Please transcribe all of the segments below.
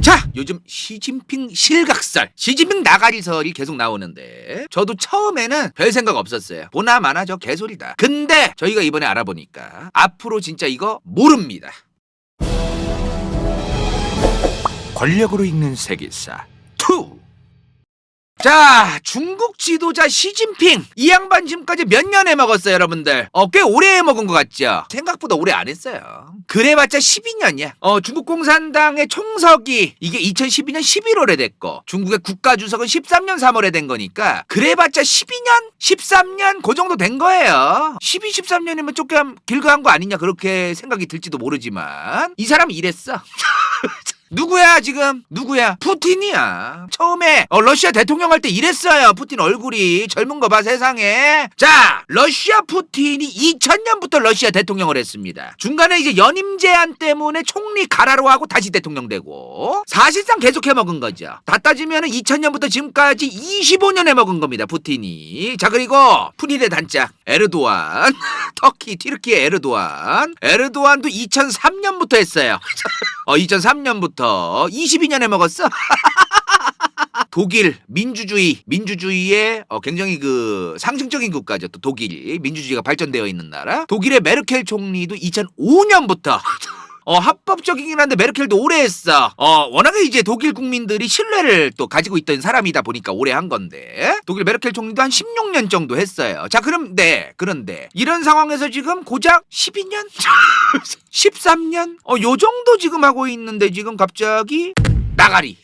자, 요즘 시진핑 실각설, 시진핑 나가리설이 계속 나오는데 저도 처음에는 별 생각 없었어요. 보나 마나 저 개소리다. 근데 저희가 이번에 알아보니까 앞으로 진짜 이거 모릅니다. 권력으로 읽는 세계사 2. 자, 중국 지도자 시진핑 이 양반 지금까지 몇 년 해먹었어요 여러분들? 꽤 오래 해먹은 것 같죠? 생각보다 오래 안 했어요. 그래봤자 12년이야. 중국 공산당의 총석이 이게 2012년 11월에 됐고 중국의 국가주석은 13년 3월에 된 거니까 그래봤자 12년? 13년? 그 정도 된 거예요. 12, 13년이면 조금 길거한 거 아니냐 그렇게 생각이 들지도 모르지만 이 사람 이랬어. 누구야 지금? 누구야? 푸틴이야. 처음에 러시아 대통령 할 때 이랬어요. 푸틴 얼굴이 젊은 거 봐 세상에. 자, 러시아 푸틴이 2000년부터 러시아 대통령을 했습니다. 중간에 이제 연임 제한 때문에 총리 가라로 하고 다시 대통령 되고 사실상 계속 해먹은 거죠. 다 따지면 2000년부터 지금까지 25년 해먹은 겁니다. 푸틴이. 자, 그리고 푸틴의 단짝 에르도안 터키 튀르키의 에르도안도 2003년부터 했어요. 2003년부터 22년에 먹었어. 독일 민주주의의 굉장히 그 상징적인 국가죠. 또 독일이 민주주의가 발전되어 있는 나라. 독일의 메르켈 총리도 2005년부터 합법적이긴 한데 메르켈도 오래 했어. 워낙에 이제 독일 국민들이 신뢰를 또 가지고 있던 사람이다 보니까 오래 한 건데 독일 메르켈 총리도 한 16년 정도 했어요. 자, 그런데 이런 상황에서 지금 고작 12년? 13년? 요 정도 지금 하고 있는데 지금 갑자기 나가리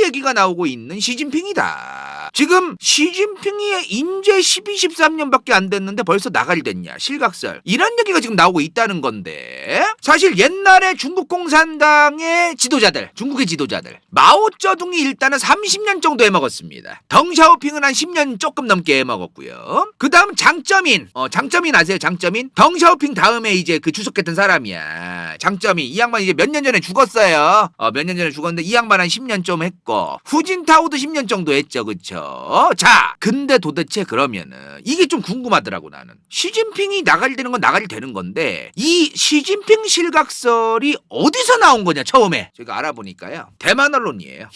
얘기가 나오고 있는 시진핑이다. 지금 시진핑이 인제 12, 13년밖에 안 됐는데 벌써 나가리 됐냐. 실각설. 이런 얘기가 지금 나오고 있다는 건데 사실 옛날에 중국 공산당의 지도자들, 중국의 지도자들 마오쩌둥이 일단은 30년 정도 해먹었습니다. 덩샤오핑은 한 10년 조금 넘게 해먹었고요. 그 다음 장쩌민 아세요? 장쩌민? 덩샤오핑 다음에 이제 그 주석했던 사람이야. 장쩌민. 이 양반 이제 몇 년 전에 죽었어요. 몇 년 전에 죽었는데 이 양반 한 10년 좀 했고 후진타오도 10년 정도 했죠. 그쵸? 자, 근데 도대체 그러면은 이게 좀 궁금하더라고 나는. 시진핑이 나가리 되는 건 나가리 되는 건데 이 시진핑 실각설이 어디서 나온 거냐 처음에 제가 알아보니까요. 대만 언론이에요.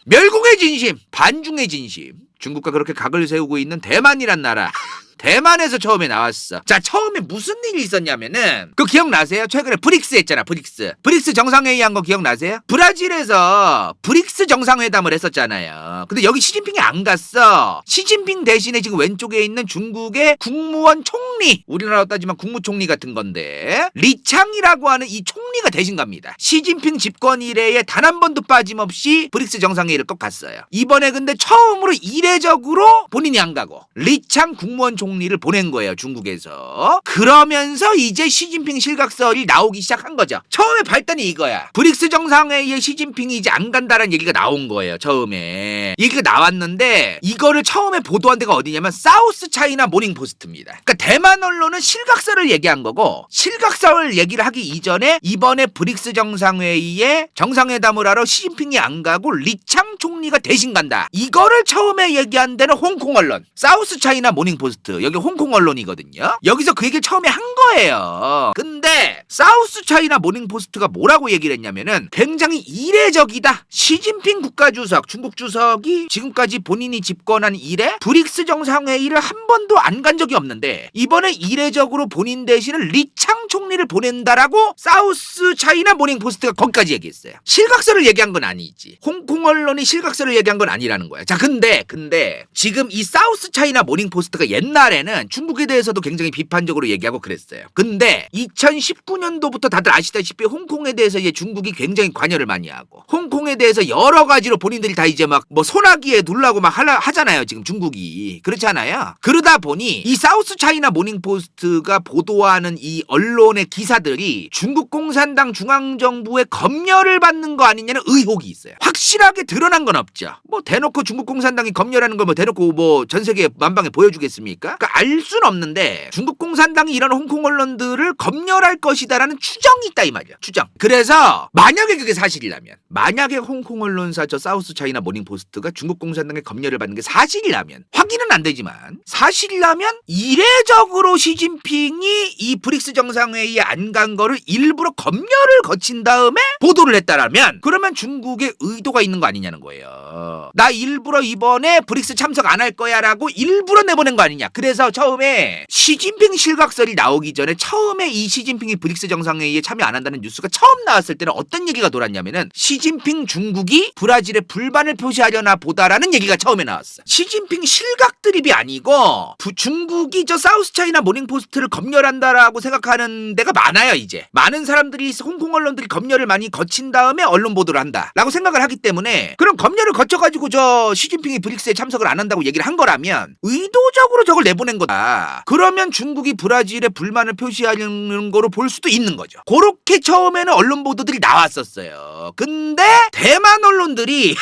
멸공의 진심, 반중의 진심. 중국과 그렇게 각을 세우고 있는 대만이란 나라. 대만에서 처음에 나왔어. 자, 처음에 무슨 일이 있었냐면은 그 기억나세요? 최근에 브릭스 했잖아. 브릭스 정상회의 한 거 기억나세요? 브라질에서 브릭스 정상회담을 했었잖아요. 근데 여기 시진핑이 안 갔어. 시진핑 대신에 지금 왼쪽에 있는 중국의 국무원 총리, 우리나라로 따지면 국무총리 같은 건데 리창이라고 하는 이 총리가 대신 갑니다. 시진핑 집권 이래에 단 한 번도 빠짐없이 브릭스 정상회의를 꼭 갔어요. 이번에 근데 처음으로 이례적으로 본인이 안 가고 리창 국무원 총리를 보낸 거예요. 중국에서. 그러면서 이제 시진핑 실각설이 나오기 시작한 거죠. 처음에 발단이 이거야. 브릭스 정상회의에 시진핑이 이제 안 간다는 얘기가 나온 거예요. 처음에. 얘기가 나왔는데 이거를 처음에 보도한 데가 어디냐면 사우스 차이나 모닝포스트입니다. 그러니까 대만 언론은 실각설을 얘기한 거고 실각설 얘기를 하기 이전에 이번에 브릭스 정상회의에 정상회담을 하러 시진핑이 안 가고 리창 총리가 대신 간다. 이거를 처음에 얘기한 데는 홍콩 언론. 사우스 차이나 모닝포스트. 여기 홍콩 언론이거든요. 여기서 그 얘기를 처음에 한 거예요. 근데 사우스 차이나 모닝포스트가 뭐라고 얘기를 했냐면은 굉장히 이례적이다. 시진핑 국가주석, 중국 주석이 지금까지 본인이 집권한 이래 브릭스 정상회의를 한 번도 안 간 적이 없는데 이번에 이례적으로 본인 대신에 리창 총리를 보낸다라고 사우스 차이나 모닝포스트가 거기까지 얘기했어요. 실각설을 얘기한 건 아니지. 홍콩 언론이 실각설을 얘기한 건 아니라는 거야. 자, 근데 지금 이 사우스 차이나 모닝포스트가 옛날에는 중국에 대해서도 굉장히 비판적으로 얘기하고 그랬어요. 근데 2019년도부터 다들 아시다시피 홍콩에 대해서 이제 중국이 굉장히 관여를 많이 하고 홍콩에 대해서 여러 가지로 본인들이 다 이제 막 뭐 소나기에 눌라고 막 하잖아요. 지금 중국이. 그렇잖아요. 그러다 보니 이 사우스 차이나 모닝포스트가 보도하는 이 언론의 기사들이 중국 공산당 중앙정부의 검열을 받는 거 아니냐는 의혹이 있어요. 확실하게 드러난 건 없죠. 뭐 대놓고 중국 공산당이 검열하는 걸 뭐 대놓고 뭐 전 세계 만방에 보여주겠습니까? 그러니까 알 수는 없는데 중국 공산당이 이런 홍콩 언론들을 검열하는 검열할 것이다라는 추정이 있다 이 말이야. 추정. 그래서 만약에 그게 사실이라면, 만약에 홍콩 언론사 저 사우스 차이나 모닝포스트가 중국 공산당의 검열을 받는 게 사실이라면, 확인은 안 되지만 사실이라면 이례적으로 시진핑이 이 브릭스 정상회의에 안 간 거를 일부러 검열을 거친 다음에 보도를 했다라면, 그러면 중국의 의도가 있는 거 아니냐는 거예요. 나 일부러 이번에 브릭스 참석 안 할 거야 라고 일부러 내보낸 거 아니냐. 그래서 처음에 시진핑 실각설이 나오기 전에, 처음에 이 시진핑이 브릭스 정상회의에 참여 안 한다는 뉴스가 처음 나왔을 때는 어떤 얘기가 돌았냐면은, 시진핑 중국이 브라질에 불만을 표시하려나 보다라는 얘기가 처음에 나왔어. 시진핑 실각 드립이 아니고 중국이 저 사우스 차이나 모닝포스트를 검열한다라고 생각하는 데가 많아요. 이제 많은 사람들이, 홍콩 언론들이 검열을 많이 거친 다음에 언론 보도를 한다 라고 생각을 하기 때문에, 그럼 검열을 거쳐가지고 저 시진핑이 브릭스에 참석을 안 한다고 얘기를 한 거라면 의도적으로 저걸 내보낸 거다. 그러면 중국이 브라질에 불만을 표시하는 거로 볼 수도 있는 거죠. 그렇게 처음에는 언론 보도들이 나왔었어요. 근데 대만 언론들이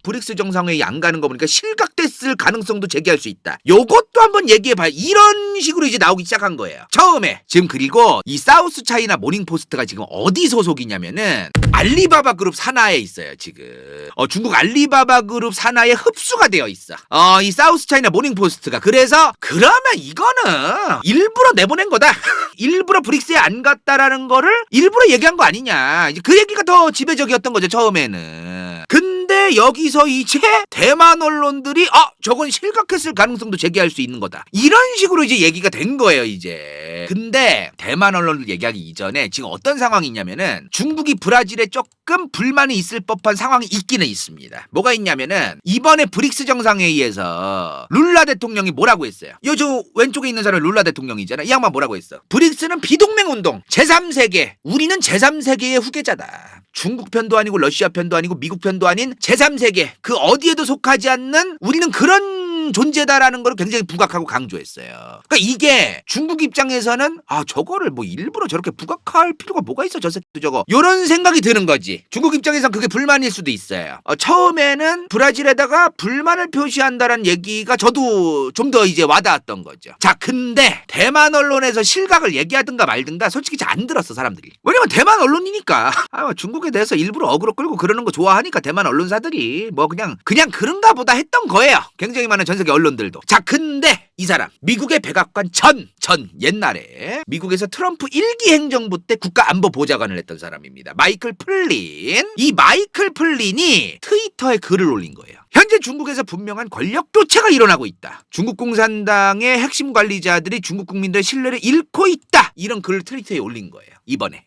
브릭스 정상회의 안 가는 거 보니까 실각됐을 가능성도 제기할 수 있다. 요것도 한번 얘기해봐요. 이런 식으로 이제 나오기 시작한 거예요. 처음에. 지금 그리고 이 사우스 차이나 모닝포스트가 지금 어디 소속이냐면은 알리바바 그룹 산하에 있어요. 지금 중국 알리바바 그룹 산하에 흡수가 되어 있어. 이 사우스 차이나 모닝포스트가. 그래서 그러면 이거는 일부러 내보낸 거다. 일부러 브릭스에 안 갔다라는 거를 일부러 얘기한 거 아니냐. 이제 그 얘기가 더 지배적이었던 거죠, 처음에는. 근데 여기서 이제 대만 언론들이 저건 실각했을 가능성도 제기할 수 있는 거다, 이런 식으로 이제 얘기가 된 거예요, 이제. 근데 대만 언론들 얘기하기 이전에 지금 어떤 상황이 있냐면은, 중국이 브라질에 조금 불만이 있을 법한 상황이 있기는 있습니다. 뭐가 있냐면은, 이번에 브릭스 정상회의에서 룰라 대통령이 뭐라고 했어요? 저 왼쪽에 있는 사람이 룰라 대통령이잖아. 이 양반 뭐라고 했어? 브릭스는 비동맹 운동, 제3세계, 우리는 제3세계의 후계자다. 중국 편도 아니고 러시아 편도 아니고 미국 편도 아닌 제3세계, 그 어디에도 속하지 않는 우리는 그런 존재다라는 걸 굉장히 부각하고 강조했어요. 그러니까 이게 중국 입장에서는 저거를 뭐 일부러 저렇게 부각할 필요가 뭐가 있어, 저 새끼도 저거, 요런 생각이 드는 거지. 중국 입장에서는 그게 불만일 수도 있어요. 처음에는 브라질에다가 불만을 표시한다는 얘기가 저도 좀 더 이제 와닿았던 거죠. 자, 근데 대만 언론에서 실각을 얘기하든가 말든가 솔직히 잘 안 들었어, 사람들이. 왜냐면 대만 언론이니까. 중국에 대해서 일부러 어그로 끌고 그러는 거 좋아하니까 대만 언론사들이 뭐 그냥 그런가 보다 했던 거예요. 굉장히 많은 전 세계 언론들도. 자, 근데 이 사람 미국의 백악관 전 옛날에 미국에서 트럼프 1기 행정부 때 국가안보보좌관을 했던 사람입니다. 마이클 플린. 이 마이클 플린이 트위터에 글을 올린 거예요. 현재 중국에서 분명한 권력 교체가 일어나고 있다. 중국 공산당의 핵심 관리자들이 중국 국민들의 신뢰를 잃고 있다. 이런 글을 트위터에 올린 거예요, 이번에.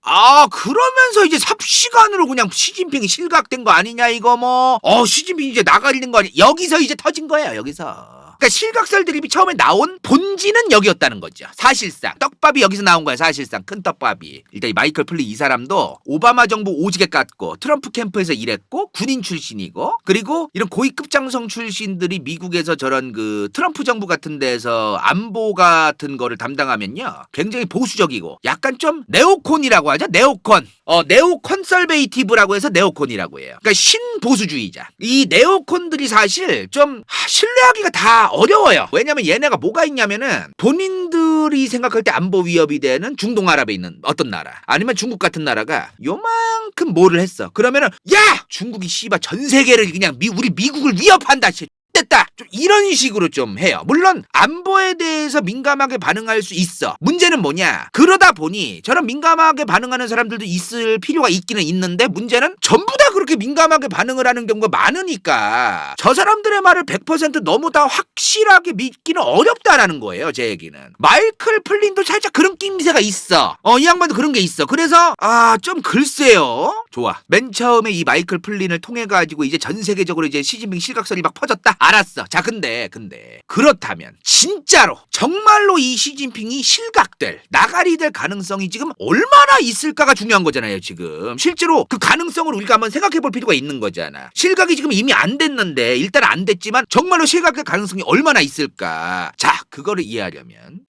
그러면서 이제 삽시간으로 그냥 시진핑이 실각된 거 아니냐, 이거 뭐. 시진핑이 이제 나가리는 거 아니냐. 여기서 이제 터진 거예요, 여기서. 그러니까 실각설 드립이 처음에 나온 본질은 여기였다는 거죠. 사실상 떡밥이 여기서 나온 거야. 사실상 큰 떡밥이. 일단 이 마이클 플린 이 사람도 오바마 정부 오지게 깠고 트럼프 캠프에서 일했고 군인 출신이고, 그리고 이런 고위급 장성 출신들이 미국에서 저런 그 트럼프 정부 같은 데서 안보 같은 거를 담당하면요 굉장히 보수적이고 약간 좀 네오콘이라고 하죠. 네오콘. 네오 컨설베이티브라고 해서 네오콘이라고 해요. 그러니까 신보수주의자. 이 네오콘들이 사실 좀 신뢰하기가 다 어려워요. 왜냐면 얘네가 뭐가 있냐면은, 본인들이 생각할 때 안보 위협이 되는 중동아랍에 있는 어떤 나라, 아니면 중국 같은 나라가 요만큼 뭐를 했어. 그러면은 중국이 씨발 전 세계를 그냥 우리 미국을 위협한다. 됐다. 좀 이런 식으로 좀 해요. 물론 안보에 대해서 민감하게 반응할 수 있어. 문제는 뭐냐, 그러다 보니 저런 민감하게 반응하는 사람들도 있을 필요가 있기는 있는데, 문제는 전부 다 그렇게 민감하게 반응을 하는 경우가 많으니까 저 사람들의 말을 100% 너무 다 확실하게 믿기는 어렵다라는 거예요, 제 얘기는. 마이클 플린도 살짝 그런 낌새가 있어. 이 양반도 그런 게 있어. 그래서 좀 글쎄요. 좋아. 맨 처음에 이 마이클 플린을 통해 가지고 이제 전 세계적으로 이제 시진핑 실각설이 막 퍼졌다. 알았어. 자, 근데 그렇다면 진짜로 정말로 이 시진핑이 실각될, 나가리 될 가능성이 지금 얼마나 있을까가 중요한 거잖아요. 지금 실제로 그 가능성을 우리가 한번 생각해 볼 필요가 있는 거잖아. 실각이 지금 이미 안 됐는데, 일단 안 됐지만 정말로 실각될 가능성이 얼마나 있을까. 자, 그거를 이해하려면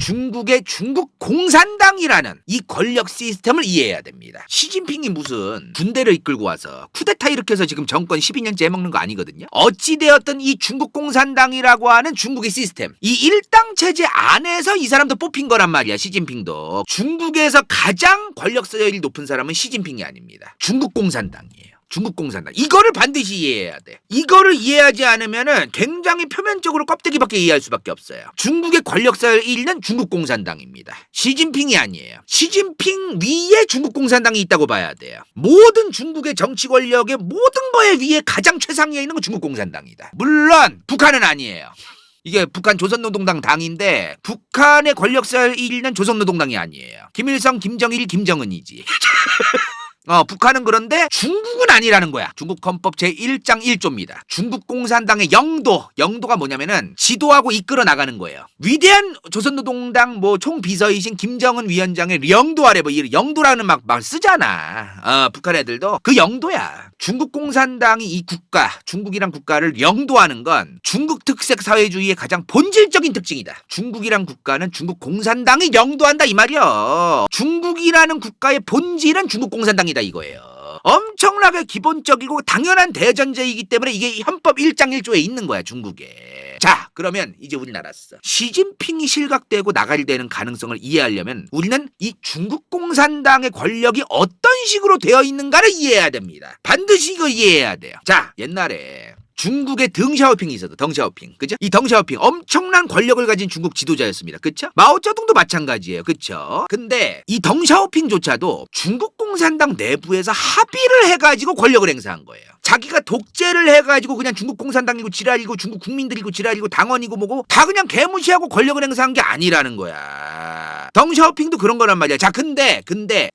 중국의 중국 공산당이라는 이 권력 시스템을 이해해야 됩니다. 시진핑이 무슨 군대를 이끌고 와서 쿠데타 일으켜서 지금 정권 12년째 해먹는 거 아니거든요. 어찌되었든 이 중국 공산당이라고 하는 중국의 시스템, 이 일당 체제 안에서 이 사람도 뽑힌 거란 말이야. 시진핑도. 중국에서 가장 권력서열이 높은 사람은 시진핑이 아닙니다. 중국 공산당이에요. 중국 공산당. 이거를 반드시 이해해야 돼. 이거를 이해하지 않으면은 굉장히 표면적으로 껍데기밖에 이해할 수밖에 없어요. 중국의 권력서열 1위는 중국 공산당입니다. 시진핑이 아니에요. 시진핑 위에 중국 공산당이 있다고 봐야 돼요. 모든 중국의 정치 권력의 모든 거에 위에 가장 최상위에 있는 건 중국 공산당이다. 물론 북한은 아니에요. 이게 북한 조선노동당 당인데 북한의 권력서열 1위는 조선노동당이 아니에요. 김일성, 김정일, 김정은이지. 북한은 그런데 중국은 아니라는 거야. 중국 헌법 제1장 1조입니다. 중국 공산당의 영도가 뭐냐면은 지도하고 이끌어 나가는 거예요. 위대한 조선노동당 총비서이신 김정은 위원장의 영도 아래 이 영도라는 말 쓰잖아. 북한 애들도 그 영도야. 중국 공산당이 이 국가, 중국이란 국가를 영도하는 건 중국 특색 사회주의의 가장 본질적인 특징이다. 중국이란 국가는 중국 공산당이 영도한다 이 말이야. 중국이라는 국가의 본질은 중국 공산당이다 이거예요. 엄청나게 기본적이고 당연한 대전제이기 때문에 이게 헌법 1장 1조에 있는 거야 중국에. 자, 그러면 이제 우리는 알았어. 시진핑이 실각되고 나가리되는 가능성을 이해하려면 우리는 이 중국 공산당의 권력이 어떤 식으로 되어 있는가를 이해해야 됩니다. 반드시 이거 이해해야 돼요. 자, 옛날에 중국의 덩샤오핑이 있어도 덩샤오핑, 그죠? 이 덩샤오핑 엄청난 권력을 가진 중국 지도자였습니다. 그쵸? 마오쩌둥도 마찬가지예요. 그쵸? 근데 이 덩샤오핑조차도 중국 공산당 내부에서 합의를 해가지고 권력을 행사한 거예요. 자기가 독재를 해가지고 그냥 중국 공산당이고 지랄이고 중국 국민들이고 지랄이고 당원이고 뭐고 다 그냥 개무시하고 권력을 행사한 게 아니라는 거야. 덩샤오핑도 그런 거란 말이야. 자, 근데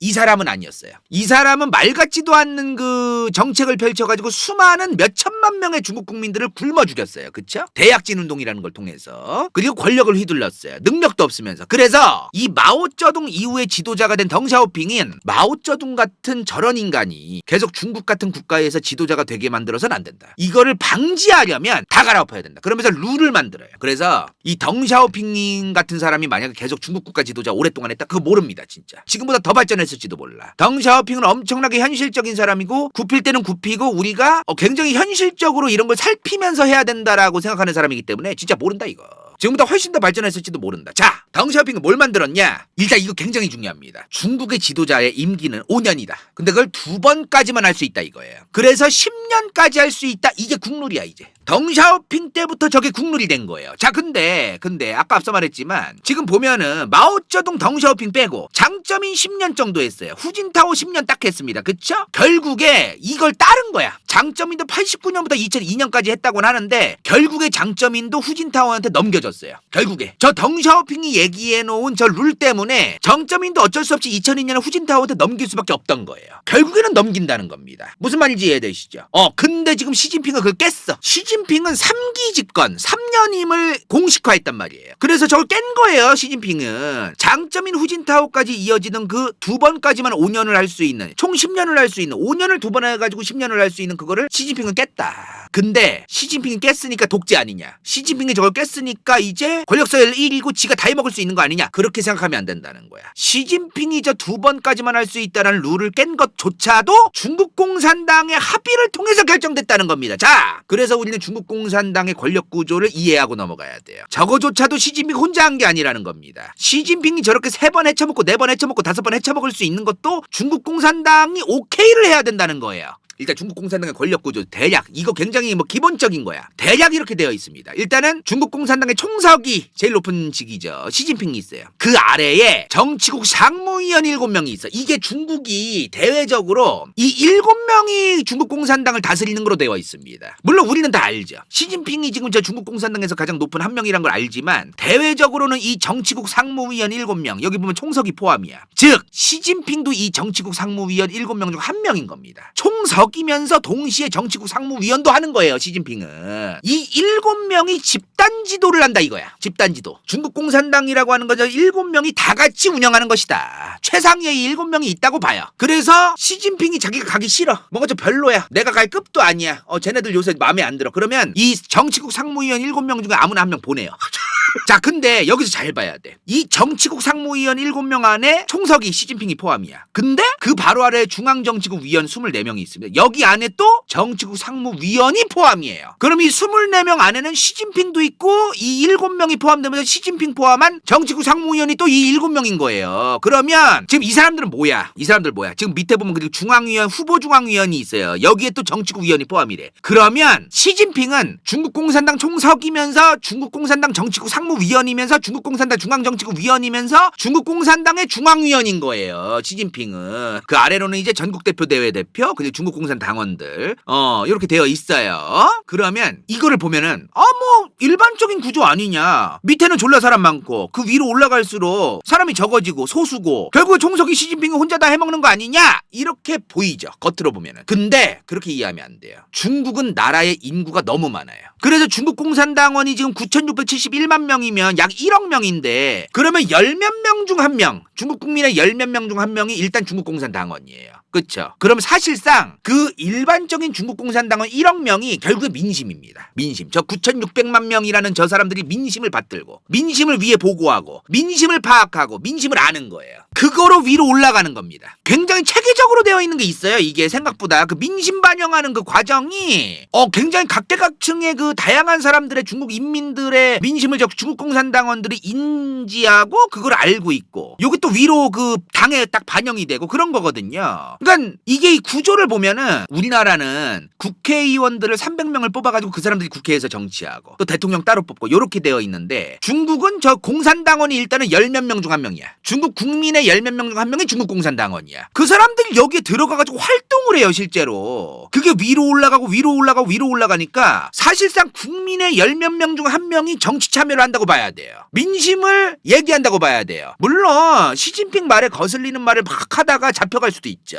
이 사람은 아니었어요. 이 사람은 말 같지도 않는 그 정책을 펼쳐가지고 수많은 몇 천만 명의 중국 국민들을 굶어 죽였어요. 그쵸? 대약진 운동이라는 걸 통해서. 그리고 권력을 휘둘렀어요. 능력도 없으면서. 그래서 이 마오쩌둥 이후의 지도자가 된 덩샤오핑은 마오쩌둥 같은 저런 인간이 계속 중국 같은 국가에서 지도자가 되게 만들어서는 안 된다. 이거를 방지하려면 다 갈아엎어야 된다. 그러면서 룰을 만들어요. 그래서 이 덩샤오핑 같은 사람이 만약에 계속 중국 국가 지도자 오랫동안 했다? 그거 모릅니다. 진짜. 지금보다 더 발전했을지도 몰라. 덩샤오핑은 엄청나게 현실적인 사람이고 굽힐 때는 굽히고 우리가 굉장히 현실적으로 이런 걸 살피면서 해야 된다라고 생각하는 사람이기 때문에 진짜 모른다 이거. 지금보다 훨씬 더 발전했을지도 모른다. 자, 덩샤오핑은 뭘 만들었냐? 일단 이거 굉장히 중요합니다. 중국의 지도자의 임기는 5년이다. 근데 그걸 2번까지만 할 수 있다 이거예요. 그래서 10년까지 할 수 있다. 이게 국룰이야 이제. 덩샤오핑 때부터 저게 국룰이 된 거예요. 자, 근데 아까 앞서 말했지만 지금 보면은 마오쩌둥 덩샤오핑 빼고 장점인 10년 정도 했어요. 후진타오 10년 딱 했습니다. 그쵸? 결국에 이걸 따른 거야. 장점인도 89년부터 2002년까지 했다고는 하는데 결국에 장점인도 후진타오한테 넘겨줬어요. 결국에 저 덩샤오핑이 얘기해놓은 저 룰 때문에 정점인도 어쩔 수 없이 2002년에 후진타오한테 넘길 수밖에 없던 거예요. 결국에는 넘긴다는 겁니다. 무슨 말인지 이해되시죠? 근데 지금 시진핑은 그걸 깼어. 시진핑은 3기 집권 3년임을 공식화했단 말이에요. 그래서 저걸 깬 거예요. 시진핑은 장점인 후진타오까지 이어지는 그 2번까지만 5년을 할 수 있는 총 10년을 할 수 있는 5년을 2번 해가지고 10년을 할 수 있는 그거를 시진핑은 깼다. 근데 시진핑이 깼으니까 독재 아니냐? 시진핑이 저걸 깼으니까 이제 권력서열 1위고 지가 다 해먹을 수 있는 거 아니냐? 그렇게 생각하면 안 된다는 거야. 시진핑이 저 2번까지만 할 수 있다는 룰을 깬 것조차도 중국 공산당의 합의를 통해서 결정됐다는 겁니다. 자, 그래서 우리는 중국 공산당의 권력 구조를 이해하고 넘어가야 돼요. 저거조차도 시진핑 혼자 한 게 아니라는 겁니다. 시진핑이 저렇게 3번 헤쳐먹고 4번 헤쳐먹고 5번 헤쳐먹을 수 있는 것도 중국 공산당이 오케이를 해야 된다는 거예요. 일단 중국 공산당의 권력 구조 대략 이거 굉장히 기본적인 거야. 대략 이렇게 되어 있습니다. 일단은 중국 공산당의 총석이 제일 높은 직이죠. 시진핑이 있어요. 그 아래에 정치국 상무위원 7명이 있어. 이게 중국이 대외적으로 이 7명이 중국 공산당을 다스리는 거로 되어 있습니다. 물론 우리는 다 알죠. 시진핑이 지금 저 중국 공산당에서 가장 높은 한 명이란 걸 알지만 대외적으로는 이 정치국 상무위원 7명 여기 보면 총석이 포함이야. 즉 시진핑도 이 정치국 상무위원 7명 중 한 명인 겁니다. 총석 이면서 동시에 정치국 상무위원도 하는 거예요. 시진핑은 이 7명이 집단 지도를 한다 이거야. 집단 지도. 중국 공산당이라고 하는 거죠. 7명이 다 같이 운영하는 것이다. 최상위에 7명이 있다고 봐요. 그래서 시진핑이 자기가 가기 싫어. 뭔가 좀 별로야. 내가 갈 급도 아니야. 쟤네들 요새 마음에 안 들어. 그러면 이 정치국 상무위원 7명 중에 아무나 한 명 보내요. 자, 근데 여기서 잘 봐야 돼. 이 정치국 상무위원 7명 안에 총석이 시진핑이 포함이야. 근데 그 바로 아래 중앙정치국 위원 24명이 있습니다. 여기 안에 또 정치국 상무위원이 포함이에요. 그럼 이 24명 안에는 시진핑도 있고 이 7명이 포함되면서 시진핑 포함한 정치국 상무위원이 또 이 7명인 거예요. 그러면 지금 이 사람들은 뭐야? 이 사람들 뭐야? 지금 밑에 보면 그리고 중앙위원, 후보 중앙위원이 있어요. 여기에 또 정치국 위원이 포함이래. 그러면 시진핑은 중국 공산당 총석이면서 중국 공산당 정치국 상무위원이면서 중국 공산당 중앙정치국 위원이면서 중국 공산당의 중앙위원인 거예요. 시진핑은. 그 아래로는 이제 전국대표 대회 대표 그리고 중국 공산 당원들 이렇게 되어 있어요. 그러면 이거를 보면은 뭐 일반적인 구조 아니냐. 밑에는 졸라 사람 많고 그 위로 올라갈수록 사람이 적어지고 소수고 결국 총석이 시진핑이 혼자 다 해먹는 거 아니냐 이렇게 보이죠. 겉으로 보면은. 근데 그렇게 이해하면 안 돼요. 중국은 나라의 인구가 너무 많아요. 그래서 중국 공산당원이 지금 9,671만 명이면 약 1억 명인데 그러면 10몇 명 중 한 명, 중국 국민의 10몇 명 중 한 명이 일단 중국 공산당원이에요. 그쵸? 그럼 사실상 그 일반적인 중국 공산당원 1억 명이 결국에 민심입니다. 민심. 저 9,600만 명이라는 저 사람들이 민심을 받들고 민심을 위에 보고하고 민심을 파악하고 민심을 아는 거예요. 그거로 위로 올라가는 겁니다. 굉장히 체계적으로 되어 있는 게 있어요. 이게 생각보다 그 민심 반영하는 그 과정이 굉장히 각계각층의 그 다양한 사람들의 중국 인민들의 민심을 중국 공산당원들이 인지하고 그걸 알고 있고 요게 또 위로 그 당에 딱 반영이 되고 그런 거거든요. 그러니까 이게 이 구조를 보면은 우리나라는 국회의원들을 300명을 뽑아가지고 그 사람들이 국회에서 정치하고 또 대통령 따로 뽑고 요렇게 되어 있는데 중국은 저 공산당원이 일단은 10몇 명 중 한 명이야. 중국 국민의 10몇 명 중 한 명이 중국 공산당원이야. 그 사람들이 여기에 들어가가지고 활동을 해요 실제로. 그게 위로 올라가고 위로 올라가고 위로 올라가니까 사실상 국민의 10몇 명 중 한 명이 정치 참여를 한다고 봐야 돼요. 민심을 얘기한다고 봐야 돼요. 물론 시진핑 말에 거슬리는 말을 막 하다가 잡혀갈 수도 있죠.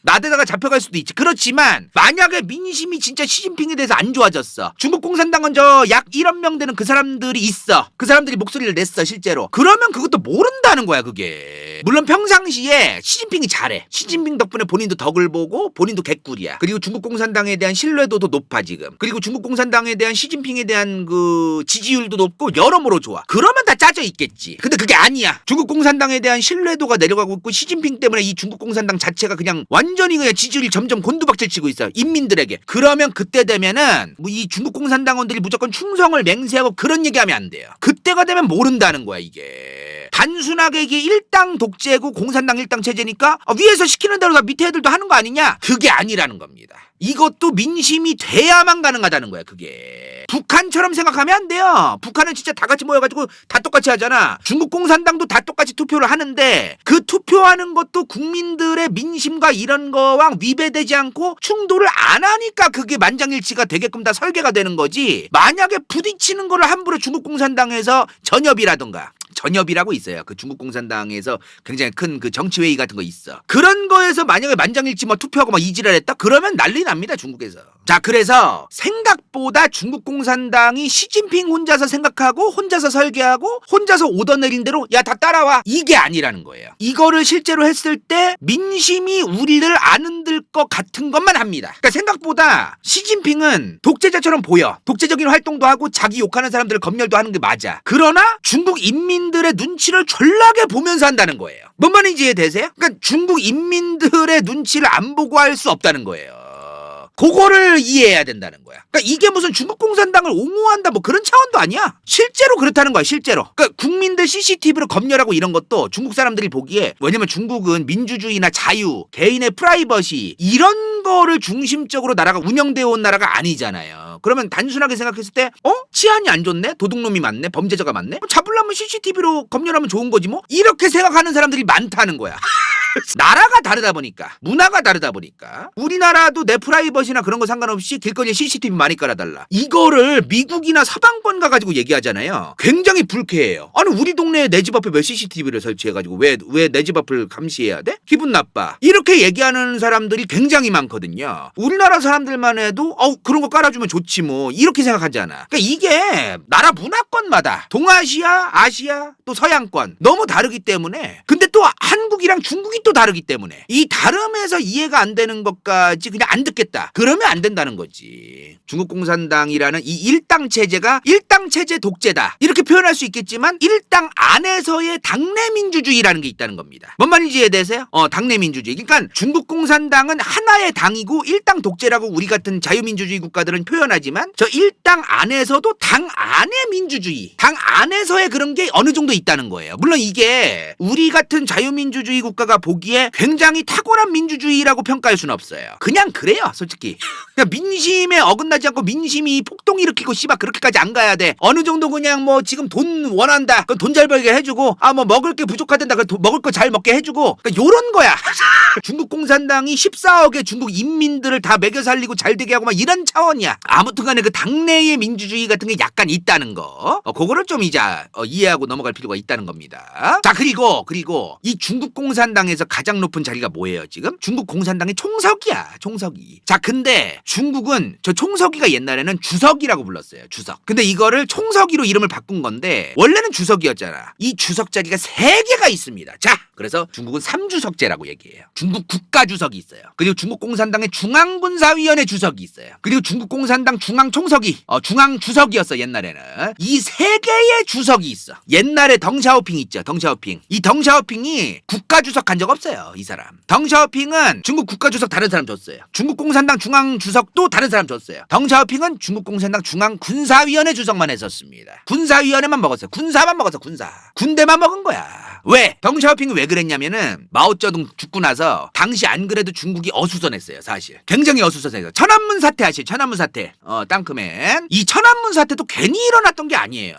나대다가 잡혀갈 수도 있지. 그렇지만 만약에 민심이 진짜 시진핑에 대해서 안 좋아졌어. 중국 공산당은 저 약 1억 명 되는 그 사람들이 있어. 그 사람들이 목소리를 냈어 실제로. 그러면 그것도 모른다는 거야 그게. 물론 평상시에 시진핑이 잘해. 시진핑 덕분에 본인도 덕을 보고 본인도 개꿀이야. 그리고 중국 공산당에 대한 신뢰도도 높아 지금. 그리고 중국 공산당에 대한 시진핑에 대한 그 지지율도 높고 여러모로 좋아. 그러면 다 짜져 있겠지. 근데 그게 아니야. 중국 공산당에 대한 신뢰도가 내려가고 있고 시진핑 때문에 이 중국 공산당 자체가 그냥 완전히 그냥 지지율이 점점 곤두박질 치고 있어요. 인민들에게. 그러면 그때 되면은 뭐 이 중국 공산당원들이 무조건 충성을 맹세하고 그런 얘기하면 안 돼요. 그때가 되면 모른다는 거야 이게. 단순하게 이게 일당 독재고 공산당 일당 체제니까 위에서 시키는 대로 다 밑에 애들도 하는 거 아니냐? 그게 아니라는 겁니다. 이것도 민심이 돼야만 가능하다는 거야 그게. 북한처럼 생각하면 안 돼요. 북한은 진짜 다 같이 모여가지고 다 똑같이 하잖아. 중국 공산당도 다 똑같이 투표를 하는데 그 투표하는 것도 국민들의 민심과 이런 거와 위배되지 않고 충돌을 안 하니까 그게 만장일치가 되게끔 다 설계가 되는 거지. 만약에 부딪히는 거를 함부로 중국 공산당에서 전협이라든가 전협이라고 있어요. 그 중국 공산당에서 굉장히 큰 그 정치회의 같은 거 있어. 그런 거에서 만약에 만장일치 뭐 투표하고 막 이지랄 했다? 그러면 난리 납니다 중국에서. 자, 그래서 생각보다 중국 공산당이 시진핑 혼자서 생각하고 혼자서 설계하고 혼자서 오더내린 대로 야 다 따라와 이게 아니라는 거예요. 이거를 실제로 했을 때 민심이 우리를 안 흔들 것 같은 것만 합니다. 그러니까 생각보다 시진핑은 독재자처럼 보여. 독재적인 활동도 하고 자기 욕하는 사람들을 검열도 하는 게 맞아. 그러나 중국 인민들의 눈치를 졸라게 보면서 한다는 거예요. 뭔 말인지 이해되세요? 그러니까 중국 인민들의 눈치를 안 보고 할 수 없다는 거예요. 그거를 이해해야 된다는 거야. 그러니까 이게 무슨 중국 공산당을 옹호한다 뭐 그런 차원도 아니야. 실제로 그렇다는 거야 실제로. 그러니까 국민들 CCTV로 검열하고 이런 것도 중국 사람들이 보기에, 왜냐면 중국은 민주주의나 자유, 개인의 프라이버시 이런 거를 중심적으로 나라가 운영되어 온 나라가 아니잖아요. 그러면 단순하게 생각했을 때 치안이 안 좋네? 도둑놈이 많네? 범죄자가 많네? 잡으려면 CCTV로 검열하면 좋은 거지 뭐? 이렇게 생각하는 사람들이 많다는 거야. 나라가 다르다 보니까, 문화가 다르다 보니까 우리나라도 내 프라이버시나 그런 거 상관없이 길거리에 CCTV 많이 깔아달라. 이거를 미국이나 서방권 가가지고 얘기하잖아요. 굉장히 불쾌해요. 아니 우리 동네에 내 집 앞에 왜 CCTV를 설치해가지고 왜 내 집 앞을 감시해야 돼? 기분 나빠. 이렇게 얘기하는 사람들이 굉장히 많거든요. 우리나라 사람들만 해도 그런 거 깔아주면 좋지 뭐 이렇게 생각하잖아. 그러니까 이게 나라 문화권마다 동아시아, 아시아, 또 서양권 너무 다르기 때문에, 근데 또 한국이랑 중국이 또 다르기 때문에 이 다름에서 이해가 안 되는 것까지 그냥 안 듣겠다. 그러면 안 된다는 거지. 중국 공산당이라는 이 일당 체제가 일당 체제 독재다. 이렇게 표현할 수 있겠지만 일당 안에서의 당내 민주주의라는 게 있다는 겁니다. 뭔 말인지 이해되세요? 당내 민주주의. 그러니까 중국 공산당은 하나의 당이고 일당 독재라고 우리 같은 자유민주주의 국가들은 표현하지만 저 일당 안에서도 당 안의 민주주의, 당 안에서의 그런 게 어느 정도 있다는 거예요. 물론 이게 우리 같은 자유민주주의 국가가 보기에 굉장히 탁월한 민주주의라고 평가할 수는 없어요. 그냥 그래요, 솔직히. 그냥 민심에 어긋나지 않고 민심이 폭동 일으키고 씨발 그렇게까지 안 가야 돼. 어느 정도 그냥 뭐 지금 돈 원한다. 그럼 돈 잘 벌게 해주고 뭐 먹을 게 부족하단다. 그럼 먹을 거 잘 먹게 해주고. 그러니까 요런 거야. 중국 공산당이 14억의 중국 인민들을 다 먹여 살리고 잘 되게 하고 막 이런 차원이야. 아무튼간에 그 당내의 민주주의 같은 게 약간 있다는 거. 그거를 좀 이제 이해하고 넘어갈 필요가 있다는 겁니다. 자, 그리고 이 중국 공산당에서 가장 높은 자리가 뭐예요, 지금? 중국 공산당의 총석이야, 총석이. 자, 근데 중국은 저 총석이가 옛날에는 주석이라고 불렀어요, 주석. 근데 이거를 총석이로 이름을 바꾼 건데 원래는 주석이었잖아. 이 주석 자리가 3개가 있습니다. 자, 그래서 중국은 3주석제라고 얘기해요. 중국 국가주석이 있어요. 그리고 중국 공산당의 중앙군사위원회 주석이 있어요. 그리고 중국 공산당 중앙총석이 중앙주석이었어, 옛날에는. 이 3개의 주석이 있어. 옛날에 덩샤오핑 있죠, 덩샤오핑. 이 덩샤오핑이 국가주석 한 적 없어요, 이 사람. 덩샤오핑은 중국 국가주석 다른 사람 줬어요. 중국 공산당 중앙주석도 다른 사람 줬어요. 덩샤오핑은 중국 공산당 중앙군사위원회 주석만 했었습니다. 군사위원회만 먹었어요. 군사만 먹었어, 군사. 군대만 먹은 거야. 왜? 덩샤오핑이 왜 그랬냐면은 마오쩌둥 죽고 나서 당시 안 그래도 중국이 어수선했어요, 사실. 굉장히 어수선했어요. 천안문 사태 아시죠? 천안문 사태. 땅크맨. 이 천안문 사태도 괜히 일어났던 게 아니에요.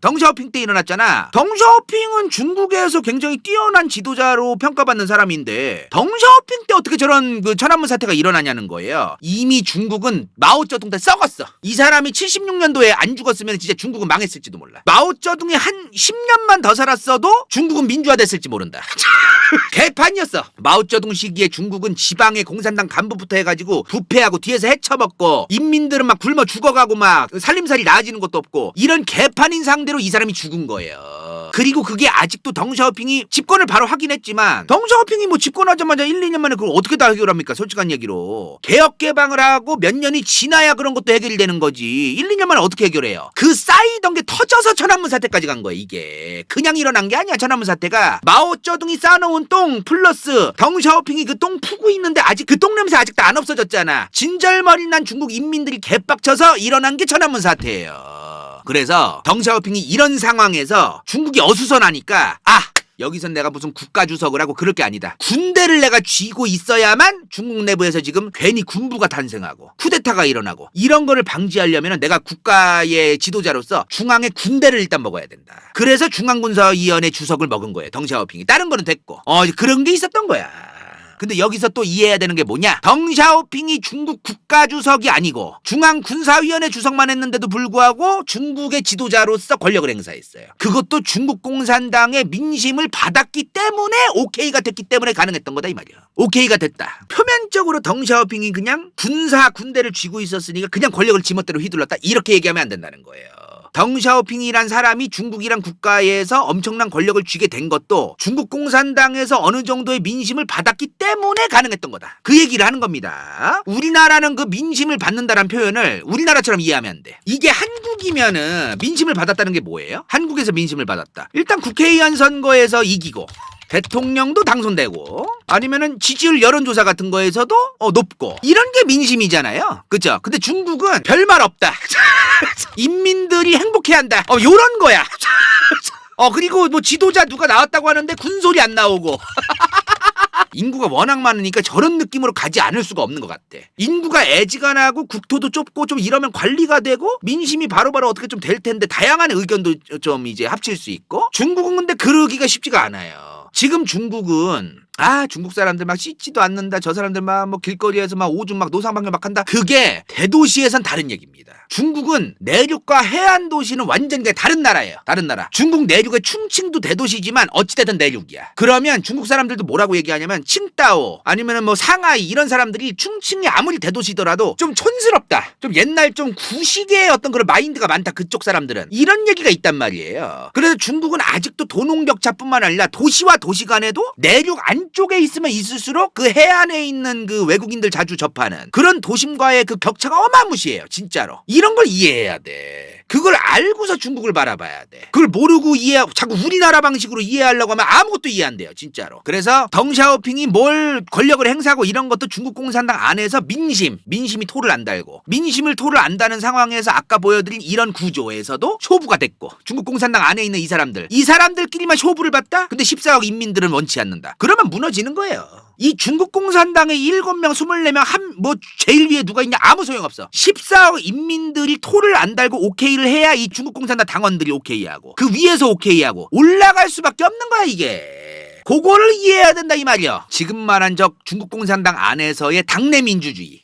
덩샤오핑 때 일어났잖아. 덩샤오핑은 중국에서 굉장히 뛰어난 지도자로 평가받는 사람인데 덩샤오핑 때 어떻게 저런 그 천안문 사태가 일어나냐는 거예요. 이미 중국은 마오쩌둥 때 썩었어. 이 사람이 76년도에 안 죽었으면 진짜 중국은 망했을지도 몰라. 마오쩌둥이 한 10년만 더 살았어도 중국은 민주화됐을지 모른다. 개판이었어. 마오쩌둥 시기에 중국은 지방의 공산당 간부부터 해가지고 부패하고 뒤에서 해쳐먹고 인민들은 막 굶어 죽어가고 막 살림살이 나아지는 것도 없고 이런 개판인 상대로 이 사람이 죽은 거예요. 그리고 그게 아직도 덩샤오핑이 집권을 바로 하긴 했지만 덩샤오핑이 뭐 집권하자마자 1, 2년 만에 그걸 어떻게 다 해결합니까? 솔직한 얘기로. 개혁 개방을 하고 몇 년이 지나야 그런 것도 해결이 되는 거지. 1, 2년 만에 어떻게 해결해요? 그 쌓이던 게 터져서 천안문 사태까지 간 거야, 이게. 그냥 일어난 게 아니야, 천안문 사태가. 마오쩌둥이 쌓아놓은 똥 플러스 덩샤오핑이 그 똥 푸고 있는데 아직 그 똥 냄새 아직도 안 없어졌잖아. 진절머리 난 중국 인민들이 개빡쳐서 일어난 게 천안문 사태예요. 그래서 덩샤오핑이 이런 상황에서 중국이 어수선하니까 여기선 내가 무슨 국가주석을 하고 그럴 게 아니다. 군대를 내가 쥐고 있어야만 중국 내부에서 지금 괜히 군부가 탄생하고 쿠데타가 일어나고 이런 거를 방지하려면 내가 국가의 지도자로서 중앙의 군대를 일단 먹어야 된다. 그래서 중앙군사위원회 주석을 먹은 거예요, 덩샤오핑이. 다른 거는 됐고. 그런 게 있었던 거야. 근데 여기서 또 이해해야 되는 게 뭐냐? 덩샤오핑이 중국 국가주석이 아니고 중앙군사위원회 주석만 했는데도 불구하고 중국의 지도자로서 권력을 행사했어요. 그것도 중국 공산당의 민심을 받았기 때문에 오케이가 됐기 때문에 가능했던 거다, 이 말이야. 오케이가 됐다. 표면적으로 덩샤오핑이 그냥 군대를 쥐고 있었으니까 그냥 권력을 지멋대로 휘둘렀다, 이렇게 얘기하면 안 된다는 거예요. 덩샤오핑이란 사람이 중국이란 국가에서 엄청난 권력을 쥐게 된 것도 중국 공산당에서 어느 정도의 민심을 받았기 때문에 가능했던 거다. 그 얘기를 하는 겁니다. 우리나라는 그 민심을 받는다란 표현을 우리나라처럼 이해하면 안 돼. 이게 한국이면은 민심을 받았다는 게 뭐예요? 한국에서 민심을 받았다. 일단 국회의원 선거에서 이기고 대통령도 당선되고 아니면은 지지율 여론조사 같은 거에서도 높고 이런 게 민심이잖아요. 그죠? 근데 중국은 별말 없다. 인민들이 행복해야 한다. 요런 거야. 그리고 뭐 지도자 누가 나왔다고 하는데 군소리 안 나오고. 인구가 워낙 많으니까 저런 느낌으로 가지 않을 수가 없는 것 같아. 인구가 애지간하고 국토도 좁고 좀 이러면 관리가 되고 민심이 바로바로 어떻게 좀 될 텐데 다양한 의견도 좀 이제 합칠 수 있고. 중국은 근데 그러기가 쉽지가 않아요. 지금 중국은 중국 사람들 막 씻지도 않는다. 저 사람들 막 뭐 길거리에서 막 오줌 막 노상방뇨 막 한다. 그게 대도시에선 다른 얘기입니다. 중국은 내륙과 해안 도시는 완전히 다른 나라예요. 다른 나라. 중국 내륙의 충칭도 대도시지만 어찌됐든 내륙이야. 그러면 중국 사람들도 뭐라고 얘기하냐면 칭따오 아니면은 뭐 상하이 이런 사람들이 충칭이 아무리 대도시더라도 좀 촌스럽다. 좀 옛날 좀 구식의 어떤 그런 마인드가 많다. 그쪽 사람들은. 이런 얘기가 있단 말이에요. 그래서 중국은 아직도 도농격차뿐만 아니라 도시와 도시 간에도 내륙 안 안쪽에 있으면 있을수록 그 해안에 있는 그 외국인들 자주 접하는 그런 도심과의 그 격차가 어마무시해요. 진짜로. 이런 걸 이해해야 돼. 그걸 알고서 중국을 바라봐야 돼. 그걸 모르고 자꾸 우리나라 방식으로 이해하려고 하면 아무것도 이해 안 돼요. 진짜로. 그래서 덩샤오핑이 뭘 권력을 행사하고 이런 것도 중국 공산당 안에서 민심이 토를 안 달고 민심을 토를 안 다는 상황에서 아까 보여드린 이런 구조에서도 쇼부가 됐고 중국 공산당 안에 있는 이 사람들끼리만 쇼부를 봤다? 근데 14억 인민들은 원치 않는다. 그러면 무너지는 거예요. 이 중국 공산당의 7명, 24명 제일 위에 누가 있냐? 아무 소용없어. 14억 인민들이 토를 안 달고 오케이를 해야 이 중국 공산당 당원들이 오케이하고 그 위에서 오케이하고 올라갈 수밖에 없는 거야 이게. 그거를 이해해야 된다 이 말이야. 지금 말한 중국 공산당 안에서의 당내 민주주의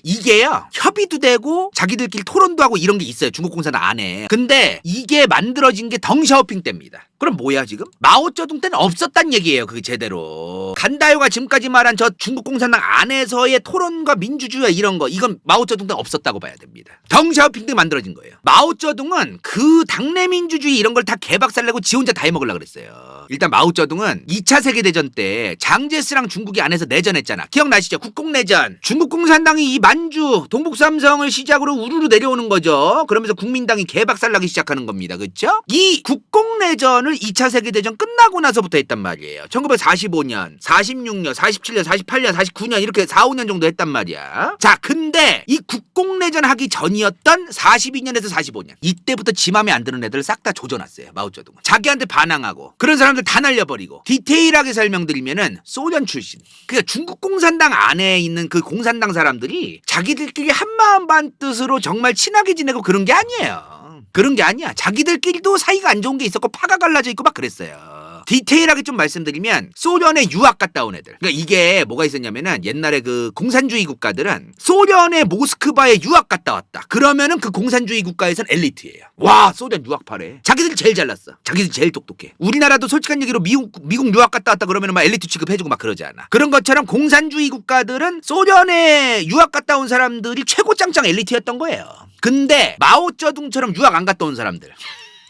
이게요 협의도 되고 자기들끼리 토론도 하고 이런 게 있어요. 중국 공산당 안에. 근데 이게 만들어진 게 덩샤오핑 때입니다. 그럼 뭐야 지금? 마오쩌둥 때는 없었단 얘기예요. 그게 제대로. 간다요가 지금까지 말한 저 중국 공산당 안에서의 토론과 민주주의 이런 거 이건 마오쩌둥 때는 없었다고 봐야 됩니다. 덩샤오핑 때 만들어진 거예요. 마오쩌둥은 그 당내 민주주의 이런 걸 다 개박살내고 지 혼자 다 해먹으려고 그랬어요. 일단 마오쩌둥은 2차 세계대전 때 장제스랑 중국이 안에서 내전했잖아. 기억나시죠? 국공내전. 중국 공산당이 이 만주 동북삼성을 시작으로 우르르 내려오는 거죠. 그러면서 국민당이 개박살나기 시작하는 겁니다. 그렇죠? 이 국공내전을 2차 세계대전 끝나고 나서부터 했단 말이에요. 1945년, 46년, 47년, 48년, 49년 이렇게 4, 5년 정도 했단 말이야. 자, 근데 이 국공내전 하기 전이었던 42년에서 45년 이때부터 지 맘에 안 드는 애들 싹 다 조져놨어요. 마오쩌둥은. 자기한테 반항하고 그런 사람들 다 날려버리고 디테일하게 설명드리면은 소련 출신. 그러니까 중국 공산당 안에 있는 그 공산당 사람들이 자기들끼리 한마음 반뜻으로 정말 친하게 지내고 그런 게 아니에요. 그런 게 아니야. 자기들끼리도 사이가 안 좋은 게 있었고 파가 갈라져 있고 막 그랬어요. 디테일하게 좀 말씀드리면 소련에 유학 갔다 온 애들. 그러니까 이게 뭐가 있었냐면은 옛날에 그 공산주의 국가들은 소련의 모스크바에 유학 갔다 왔다. 그러면은 그 공산주의 국가에선 엘리트예요. 와, 소련 유학파래. 자기들이 제일 잘났어. 자기들이 제일 똑똑해. 우리나라도 솔직한 얘기로 미국 유학 갔다 왔다 그러면은 막 엘리트 취급해주고 막 그러지 않아. 그런 것처럼 공산주의 국가들은 소련에 유학 갔다 온 사람들이 최고 짱짱 엘리트였던 거예요. 근데 마오쩌둥처럼 유학 안 갔다 온 사람들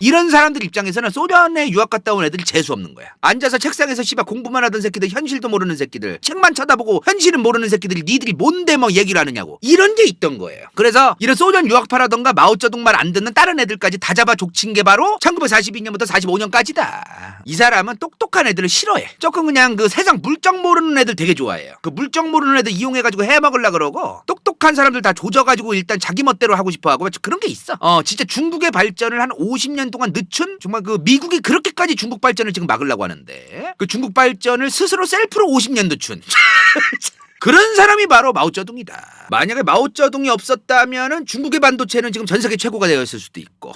이런 사람들 입장에서는 소련에 유학 갔다 온 애들이 재수없는 거야. 앉아서 책상에서 씨발 공부만 하던 새끼들, 현실도 모르는 새끼들, 책만 쳐다보고 현실은 모르는 새끼들이 니들이 뭔데 뭐 얘기를 하느냐고 이런 게 있던 거예요. 그래서 이런 소련 유학파라던가 마오쩌둥 말 안 듣는 다른 애들까지 다 잡아 족친 게 바로 1942년부터 45년까지다. 이 사람은 똑똑한 애들을 싫어해. 조금 그냥 그 세상 물정 모르는 애들 되게 좋아해요. 그 물정 모르는 애들 이용해가지고 해먹으려고 그러고 똑똑한 사람들 다 조져가지고 일단 자기 멋대로 하고 싶어하고 그런 게 있어. 진짜 중국의 발전을 한 50년 동안 늦춘 정말 그 미국이 그렇게까지 중국 발전을 지금 막으려고 하는데 그 중국 발전을 스스로 셀프로 50년 늦춘 그런 사람이 바로 마오쩌둥이다. 만약에 마오쩌둥이 없었다면은 중국의 반도체는 지금 전 세계 최고가 되었을 수도 있고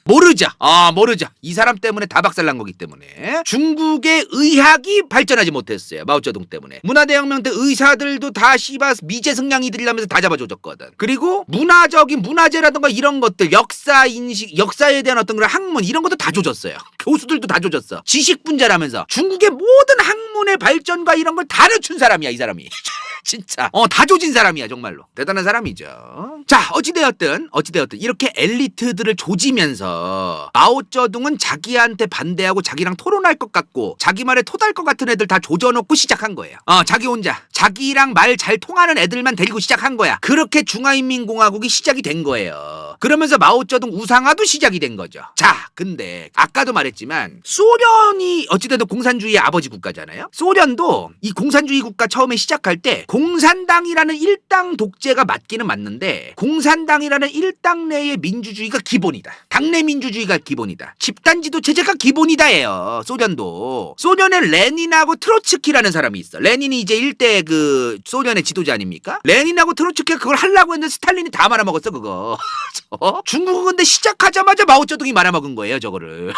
모르죠. 모르죠. 이 사람 때문에 다 박살난 거기 때문에 중국의 의학이 발전하지 못했어요. 마오쩌둥 때문에. 문화대혁명 때 의사들도 다 씨바 미제승냥이들이라면서 다 잡아줘졌거든. 그리고 문화재라든가 이런 것들 역사 인식 역사에 대한 어떤 그런 학문 이런 것도 다 조졌어요. 교수들도 다 조졌어. 지식분자라면서 중국의 모든 학문의 발전과 이런 걸 다 늦춘 사람이야 이 사람이. 진짜 다 조진 사람이야 정말로. 대단한 사람이죠. 자, 어찌되었든 이렇게 엘리트들을 조지면서 마오쩌둥은 자기한테 반대하고 자기랑 토론할 것 같고 자기 말에 토달 것 같은 애들 다 조져놓고 시작한 거예요. 자기 혼자 자기랑 말 잘 통하는 애들만 데리고 시작한 거야. 그렇게 중화인민공화국이 시작이 된 거예요. 그러면서 마오쩌둥 우상화도 시작이 된 거죠. 자, 근데 아까도 말했지만 소련이 어찌됐든 공산주의의 아버지 국가잖아요. 소련도 이 공산주의 국가 처음에 시작할 때 공산당이라는 일당 독재가 맞기는 맞는데 공산당이라는 일당 내의 민주주의가 기본이다. 당내 민주주의가 기본이다. 집단지도 체제가 기본이다예요. 소련도. 소련에 레닌하고 트로츠키라는 사람이 있어. 레닌이 이제 일대 그 소련의 지도자 아닙니까? 레닌하고 트로츠키가 그걸 하려고 했는데 스탈린이 다 말아먹었어 그거. 중국은 근데 시작하자마자 마오쩌둥이 말아먹은 거예요 저거를.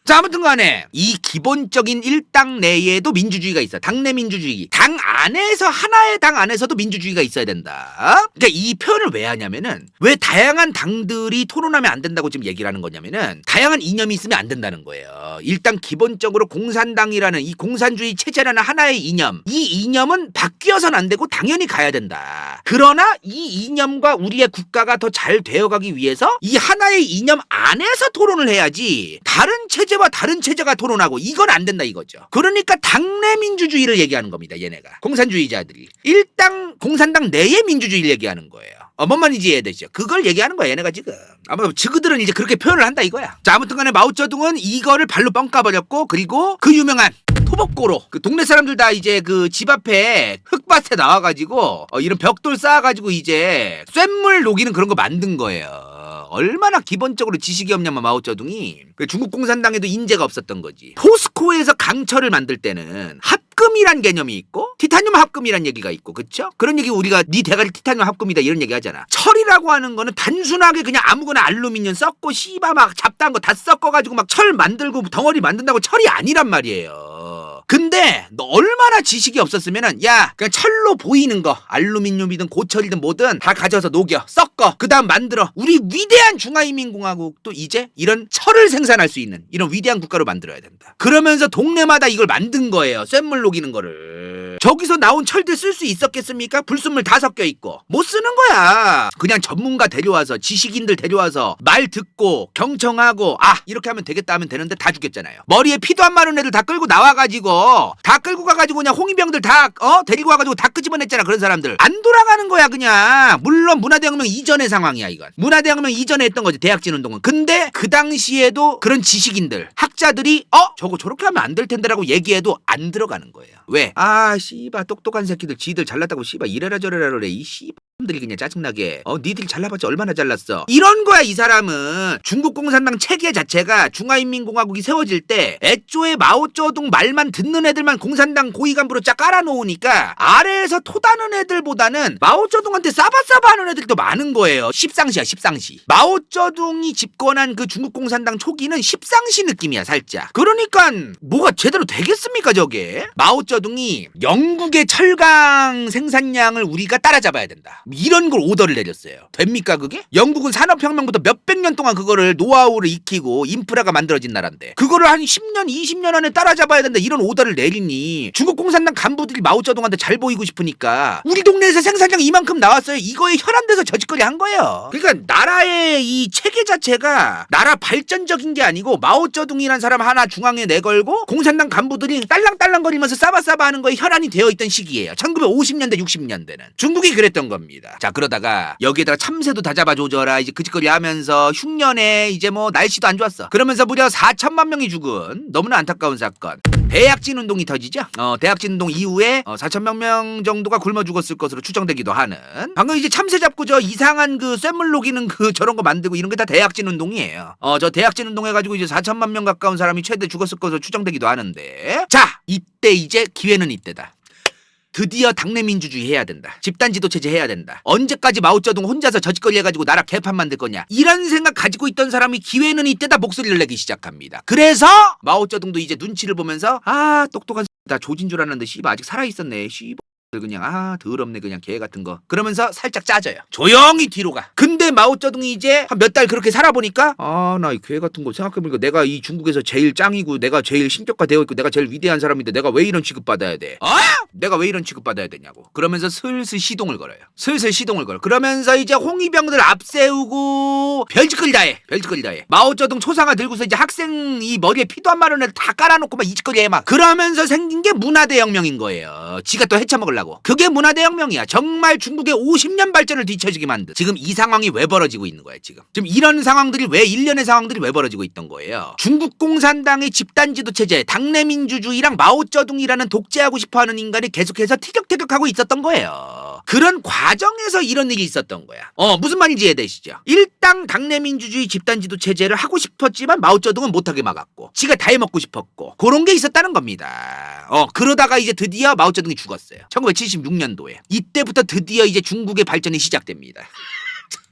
자, 아무튼 간에 이 기본적인 일당 내에도 민주주의가 있어. 당내 민주주의. 당 안에서 하나의 당 안에서도 민주주의가 있어야 된다. 그러니까 이 표현을 왜 하냐면은 왜 다양한 당들이 토론하면 안 된다고 지금 얘기를 하는 거냐면은 다양한 이념이 있으면 안 된다는 거예요. 일단 기본적으로 공산당이라는 이 공산주의 체제라는 하나의 이념. 이 이념은 바뀌어서는 안 되고 당연히 가야 된다. 그러나 이 이념과 우리의 국가가 더 잘 되어가기 위해서 이 하나의 이념 안에서 토론을 해야지 다른 체제 체제와 다른 체제가 토론하고 이건 안 된다 이거죠. 그러니까 당내 민주주의를 얘기하는 겁니다. 얘네가 공산주의자들이 일당 공산당 내의 민주주의를 얘기하는 거예요. 뭔 말인지 이해되죠? 그걸 얘기하는 거야 얘네가 지금. 아마 저그들은 이제 그렇게 표현을 한다 이거야. 자, 아무튼간에 마오쩌둥은 이거를 발로 뻥까버렸고, 그리고 그 유명한 토목고로 그 동네 사람들 다 이제 그 집 앞에 흙밭에 나와가지고 이런 벽돌 쌓아가지고 이제 쇳물 녹이는 그런 거 만든 거예요. 얼마나 기본적으로 지식이 없냐면 마오쩌둥이 그 중국 공산당에도 인재가 없었던 거지. 포스코에서 강철을 만들 때는 합금이란 개념이 있고 티타늄 합금이란 얘기가 있고, 그쵸? 그런 얘기 우리가 네 대가리 티타늄 합금이다 이런 얘기 하잖아. 철이라고 하는 거는 단순하게 그냥 아무거나 알루미늄 섞고 씨바 막 잡다한 거 다 섞어가지고 막 철 만들고 덩어리 만든다고 철이 아니란 말이에요. 근데 너 얼마나 지식이 없었으면은 야 그냥 철로 보이는 거 알루미늄이든 고철이든 뭐든 다 가져서 녹여 섞어 그 다음 만들어 우리 위대한 중화인민공화국도 이제 이런 철을 생산할 수 있는 이런 위대한 국가로 만들어야 된다. 그러면서 동네마다 이걸 만든 거예요. 쇳물 녹이는 거를. 저기서 나온 철들 쓸 수 있었겠습니까? 불순물 다 섞여 있고 못 쓰는 거야. 그냥 전문가 데려와서 지식인들 데려와서 말 듣고 경청하고 이렇게 하면 되겠다 하면 되는데 다 죽였잖아요. 머리에 피도 안 마른 애들 다 끌고 나와가지고 다 끌고 가가지고 그냥 홍위병들 다 데리고 와가지고 다 끄집어냈잖아. 그런 사람들 안 돌아가는 거야 그냥. 물론 문화대혁명 이전의 상황이야 이건. 문화대혁명 이전에 했던 거지 대약진 운동은. 근데 그 당시에도 그런 지식인들 학자들이 저거 저렇게 하면 안 될 텐데라고 얘기해도 안 들어가는 거예요. 왜? 씨바 똑똑한 새끼들 지들 잘났다고 씨바 이래라 저래라 그래 이 씨바 들이 그냥 짜증나게 니들이 잘나봤자 얼마나 잘났어 이런 거야. 이 사람은 중국 공산당 체계 자체가 중화인민공화국이 세워질 때 애초에 마오쩌둥 말만 듣는 애들만 공산당 고위간부로 쫙 깔아놓으니까 아래에서 토다는 애들보다는 마오쩌둥한테 싸바싸바하는 애들도 많은 거예요. 십상시야 십상시. 마오쩌둥이 집권한 그 중국 공산당 초기는 십상시 느낌이야 살짝. 그러니까 뭐가 제대로 되겠습니까 저게. 마오쩌둥이 영국의 철강 생산량을 우리가 따라잡아야 된다 이런 걸 오더를 내렸어요. 됩니까 그게? 영국은 산업혁명부터 몇백 년 동안 그거를 노하우를 익히고 인프라가 만들어진 나라인데 그거를 한 10년 20년 안에 따라잡아야 된다 이런 오더를 내리니 중국 공산당 간부들이 마오쩌둥한테 잘 보이고 싶으니까 우리 동네에서 생산량 이만큼 나왔어요 이거에 혈안돼서 저짓거리 한 거예요. 그러니까 나라의 이 체계 자체가 나라 발전적인 게 아니고 마오쩌둥이란 사람 하나 중앙에 내걸고 공산당 간부들이 딸랑딸랑거리면서 싸바싸바 하는 거에 혈안이 되어 있던 시기예요. 1950년대 60년대는 중국이 그랬던 겁니다. 자, 그러다가 여기에다가 참새도 다 잡아줘줘라 이제 그 짓거리 하면서 흉년에 이제 뭐 날씨도 안 좋았어. 그러면서 무려 4천만 명이 죽은 너무나 안타까운 사건 대약진 운동이 터지죠. 대약진 운동 이후에 4천만 명 정도가 굶어 죽었을 것으로 추정되기도 하는. 방금 이제 참새 잡고 저 이상한 그 쇳물 녹이는 그 저런 거 만들고 이런 게 다 대약진 운동이에요. 저 대약진 운동 해가지고 이제 4천만 명 가까운 사람이 최대 죽었을 것으로 추정되기도 하는데, 자 이때 이제 기회는 이때다. 드디어 당내 민주주의 해야 된다. 집단 지도 체제 해야 된다. 언제까지 마오쩌둥 혼자서 저짓거리 해가지고 나라 개판 만들 거냐. 이런 생각 가지고 있던 사람이 기회는 이때다 목소리를 내기 시작합니다. 그래서 마오쩌둥도 이제 눈치를 보면서 똑똑한 나 조진 줄 알았는데 씨발 아직 살아있었네. 씨발 그냥 더럽네 그냥 개 같은 거. 그러면서 살짝 짜져요. 조용히 뒤로 가. 근데 마오쩌둥이 이제 한 몇 달 그렇게 살아보니까 나 이 개 같은 거 생각해보니까 내가 이 중국에서 제일 짱이고 내가 제일 신격화되어 있고 내가 제일 위대한 사람인데 내가 왜 이런 취급받아야 돼? 내가 왜 이런 취급받아야 되냐고. 그러면서 슬슬 시동을 걸어요. 슬슬 시동을 걸어. 그러면서 이제 홍위병들 앞세우고 별짓거리 다 해. 별짓거리 다 해. 마오쩌둥 초상화 들고서 이제 학생 이 머리에 피도 안 마른 애들 다 깔아놓고 막 이 짓거리 해 막. 그러면서 생긴 게 문화대혁명인 거예요. 지가 또 헤쳐먹으려고. 그게 문화대혁명이야. 정말 중국의 50년 발전을 뒤처지게 만든. 지금 이 상황이 왜 벌어지고 있는 거야 지금. 지금 이런 상황들이 왜 일련의 상황들이 왜 벌어지고 있던 거예요. 중국 공산당의 집단지도 체제 당내 민주주의랑 마오쩌둥이라는 독재하고 싶어하는 인간이 계속해서 티격태격하고 있었던 거예요. 그런 과정에서 이런 일이 있었던 거야. 무슨 말인지 이해되시죠? 일당 당내 민주주의 집단지도 체제를 하고 싶었지만 마오쩌둥은 못하게 막았고 지가 다 해먹고 싶었고 그런 게 있었다는 겁니다. 그러다가 이제 드디어 마오쩌둥이 죽었어요. 1976년도에. 이때부터 드디어 이제 중국의 발전이 시작됩니다.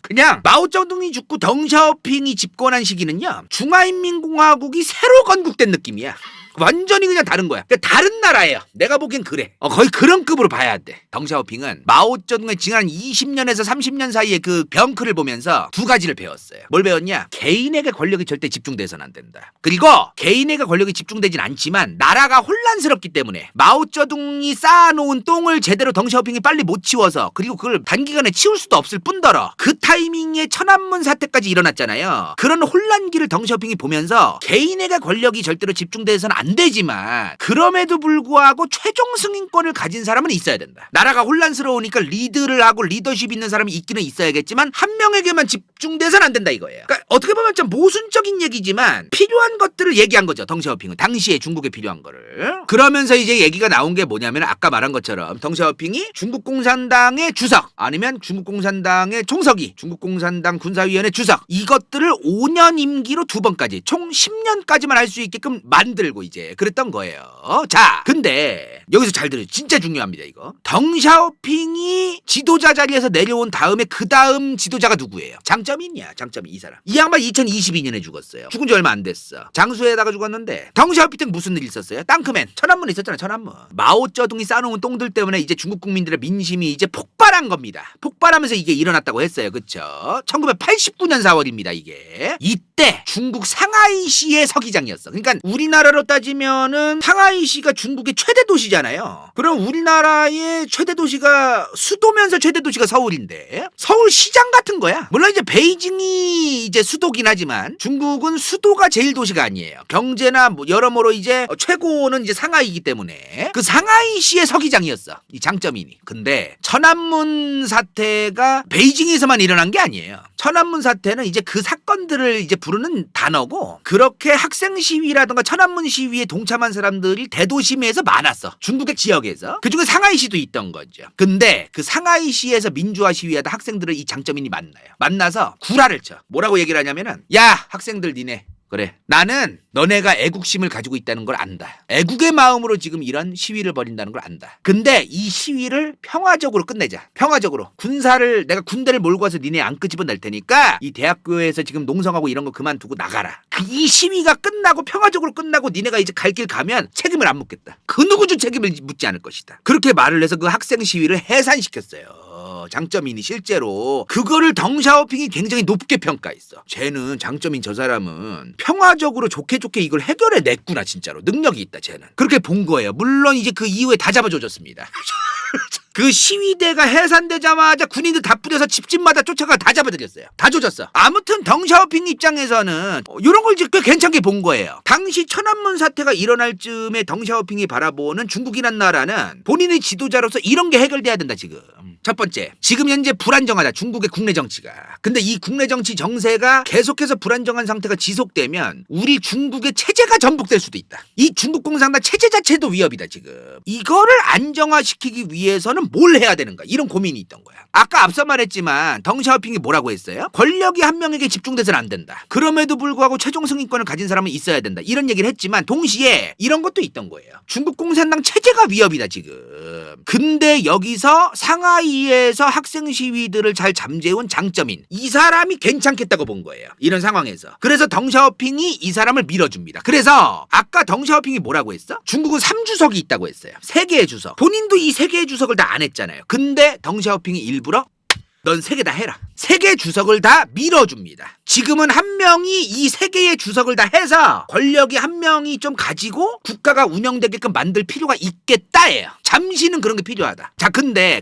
그냥 마오쩌둥이 죽고 덩샤오핑이 집권한 시기는요 중화인민공화국이 새로 건국된 느낌이야. 완전히 그냥 다른 거야. 그러니까 다른 나라예요. 내가 보기엔 그래. 거의 그런 급으로 봐야 돼. 덩샤오핑은 마오쩌둥의 지난 20년에서 30년 사이에 그 병크를 보면서 두 가지를 배웠어요. 뭘 배웠냐? 개인에게 권력이 절대 집중돼서는 안 된다. 그리고 개인에게 권력이 집중되진 않지만 나라가 혼란스럽기 때문에 마오쩌둥이 쌓아놓은 똥을 제대로 덩샤오핑이 빨리 못 치워서 그리고 그걸 단기간에 치울 수도 없을 뿐더러 그 타이밍에 천안문 사태까지 일어났잖아요. 그런 혼란기를 덩샤오핑이 보면서 개인에게 권력이 절대로 집중돼서는 안 되지만 그럼에도 불구하고 최종 승인권을 가진 사람은 있어야 된다. 나라가 혼란스러우니까 리드를 하고 리더십 있는 사람이 있기는 있어야겠지만 한 명에게만 집중돼서는 안 된다 이거예요. 그러니까 어떻게 보면 좀 모순적인 얘기지만 필요한 것들을 얘기한 거죠. 덩샤오핑은 당시에 중국에 필요한 거를. 그러면서 이제 얘기가 나온 게 뭐냐면 아까 말한 것처럼 덩샤오핑이 중국 공산당의 주석 아니면 중국 공산당의 총서기 중국 공산당 군사위원회 주석 이것들을 5년 임기로 2번까지 총 10년까지만 할 수 있게끔 만들고 이제 그랬던 거예요. 자, 근데 여기서 잘 들어요. 진짜 중요합니다 이거. 덩샤오핑이 지도자 자리에서 내려온 다음에 그 다음 지도자가 누구예요? 장쩌민이야. 장쩌민 이 사람. 이 양반 2022년에 죽었어요. 죽은 지 얼마 안 됐어. 장수에다가 죽었는데 덩샤오핑 때 무슨 일 있었어요? 땅크맨. 천안문 있었잖아. 천안문. 마오쩌둥이 쌓아놓은 똥들 때문에 이제 중국 국민들의 민심이 이제 폭발한 겁니다. 폭발하면서 이게 일어났다고 했어요. 그쵸? 1989년 4월입니다 이게. 이때 중국 상하이시의 서기장이었어. 그러니까 우리나라로 따지면은 상하이시가 중국의 최대 도시잖아요. 그럼 우리나라의 최대 도시가 수도면서 최대 도시가 서울인데 서울시장 같은 거야. 물론 이제 베이징이 이제 수도긴 하지만 중국은 수도가 제일 도시가 아니에요. 경제나 뭐 여러모로 이제 최고는 이제 상하이이기 때문에 그 상하이시의 서기장이었어. 이 장쩌민이. 근데 천안문 사태가 베이징에서만 일어난 게 아니에요. 천안문 사태는 이제 그 사건들을 이제 부르는 단어고 그렇게 학생 시위라든가 천안문 시위에 동참한 사람들이 대도심에서 많았어. 중국의 지역에서. 그중에 상하이시도 있던 거죠. 근데 그 상하이시에서 민주화 시위하다 학생들을 이 장쩌민이 만나요. 만나서 구라를 쳐. 뭐라고 얘기를 하냐면은 야 학생들 니네 그래 나는 너네가 애국심을 가지고 있다는 걸 안다. 애국의 마음으로 지금 이런 시위를 벌인다는 걸 안다. 근데 이 시위를 평화적으로 끝내자. 평화적으로. 내가 군대를 몰고 와서 니네 안 끄집어낼 테니까 이 대학교에서 지금 농성하고 이런 거 그만두고 나가라. 이 시위가 끝나고 평화적으로 끝나고 니네가 이제 갈 길 가면 책임을 안 묻겠다. 그 누구도 책임을 묻지 않을 것이다. 그렇게 말을 해서 그 학생 시위를 해산시켰어요. 장쩌민이 실제로 그거를 덩샤오핑이 굉장히 높게 평가했어. 쟤는 장쩌민 저 사람은 평화적으로 좋게 이걸 해결해냈구나 진짜로. 능력이 있다 쟤는. 그렇게 본 거예요. 물론 이제 그 이후에 다 잡아줘졌습니다. 그 시위대가 해산되자마자 군인들 다 뿌려서 집집마다 쫓아가 다 잡아들였어요. 다 조졌어. 아무튼 덩샤오핑 입장에서는 이런 걸 꽤 괜찮게 본 거예요. 당시 천안문 사태가 일어날 즈음에 덩샤오핑이 바라보는 중국이란 나라는 본인의 지도자로서 이런 게 해결돼야 된다 지금. 첫 번째, 지금 현재 불안정하다 중국의 국내 정치가. 근데 이 국내 정치 정세가 계속해서 불안정한 상태가 지속되면 우리 중국의 체제가 전복될 수도 있다. 이 중국 공산당 체제 자체도 위협이다 지금. 이거를 안정화시키기 위해서는 뭘 해야 되는가 이런 고민이 있던 거야. 아까 앞서 말했지만 덩샤오핑이 뭐라고 했어요? 권력이 한 명에게 집중돼서는 안 된다. 그럼에도 불구하고 최종 승인권을 가진 사람은 있어야 된다. 이런 얘기를 했지만 동시에 이런 것도 있던 거예요. 중국 공산당 체제가 위협이다 지금. 근데 여기서 상하이에서 학생 시위들을 잘 잠재운 장쩌민 이 사람이 괜찮겠다고 본 거예요. 이런 상황에서. 그래서 덩샤오핑이 이 사람을 밀어줍니다. 그래서 아까 덩샤오핑이 뭐라고 했어? 중국은 3주석이 있다고 했어요. 3개의 주석. 본인도 이 3개의 주석을 다 안 했잖아요. 근데 덩샤오핑이 일부러 넌 3개 다 해라. 3개 주석을 다 밀어줍니다. 지금은 한 명이 이 3개의 주석을 다 해서 권력이 한 명이 좀 가지고 국가가 운영되게끔 만들 필요가 있겠다예요. 잠시는 그런 게 필요하다. 자, 근데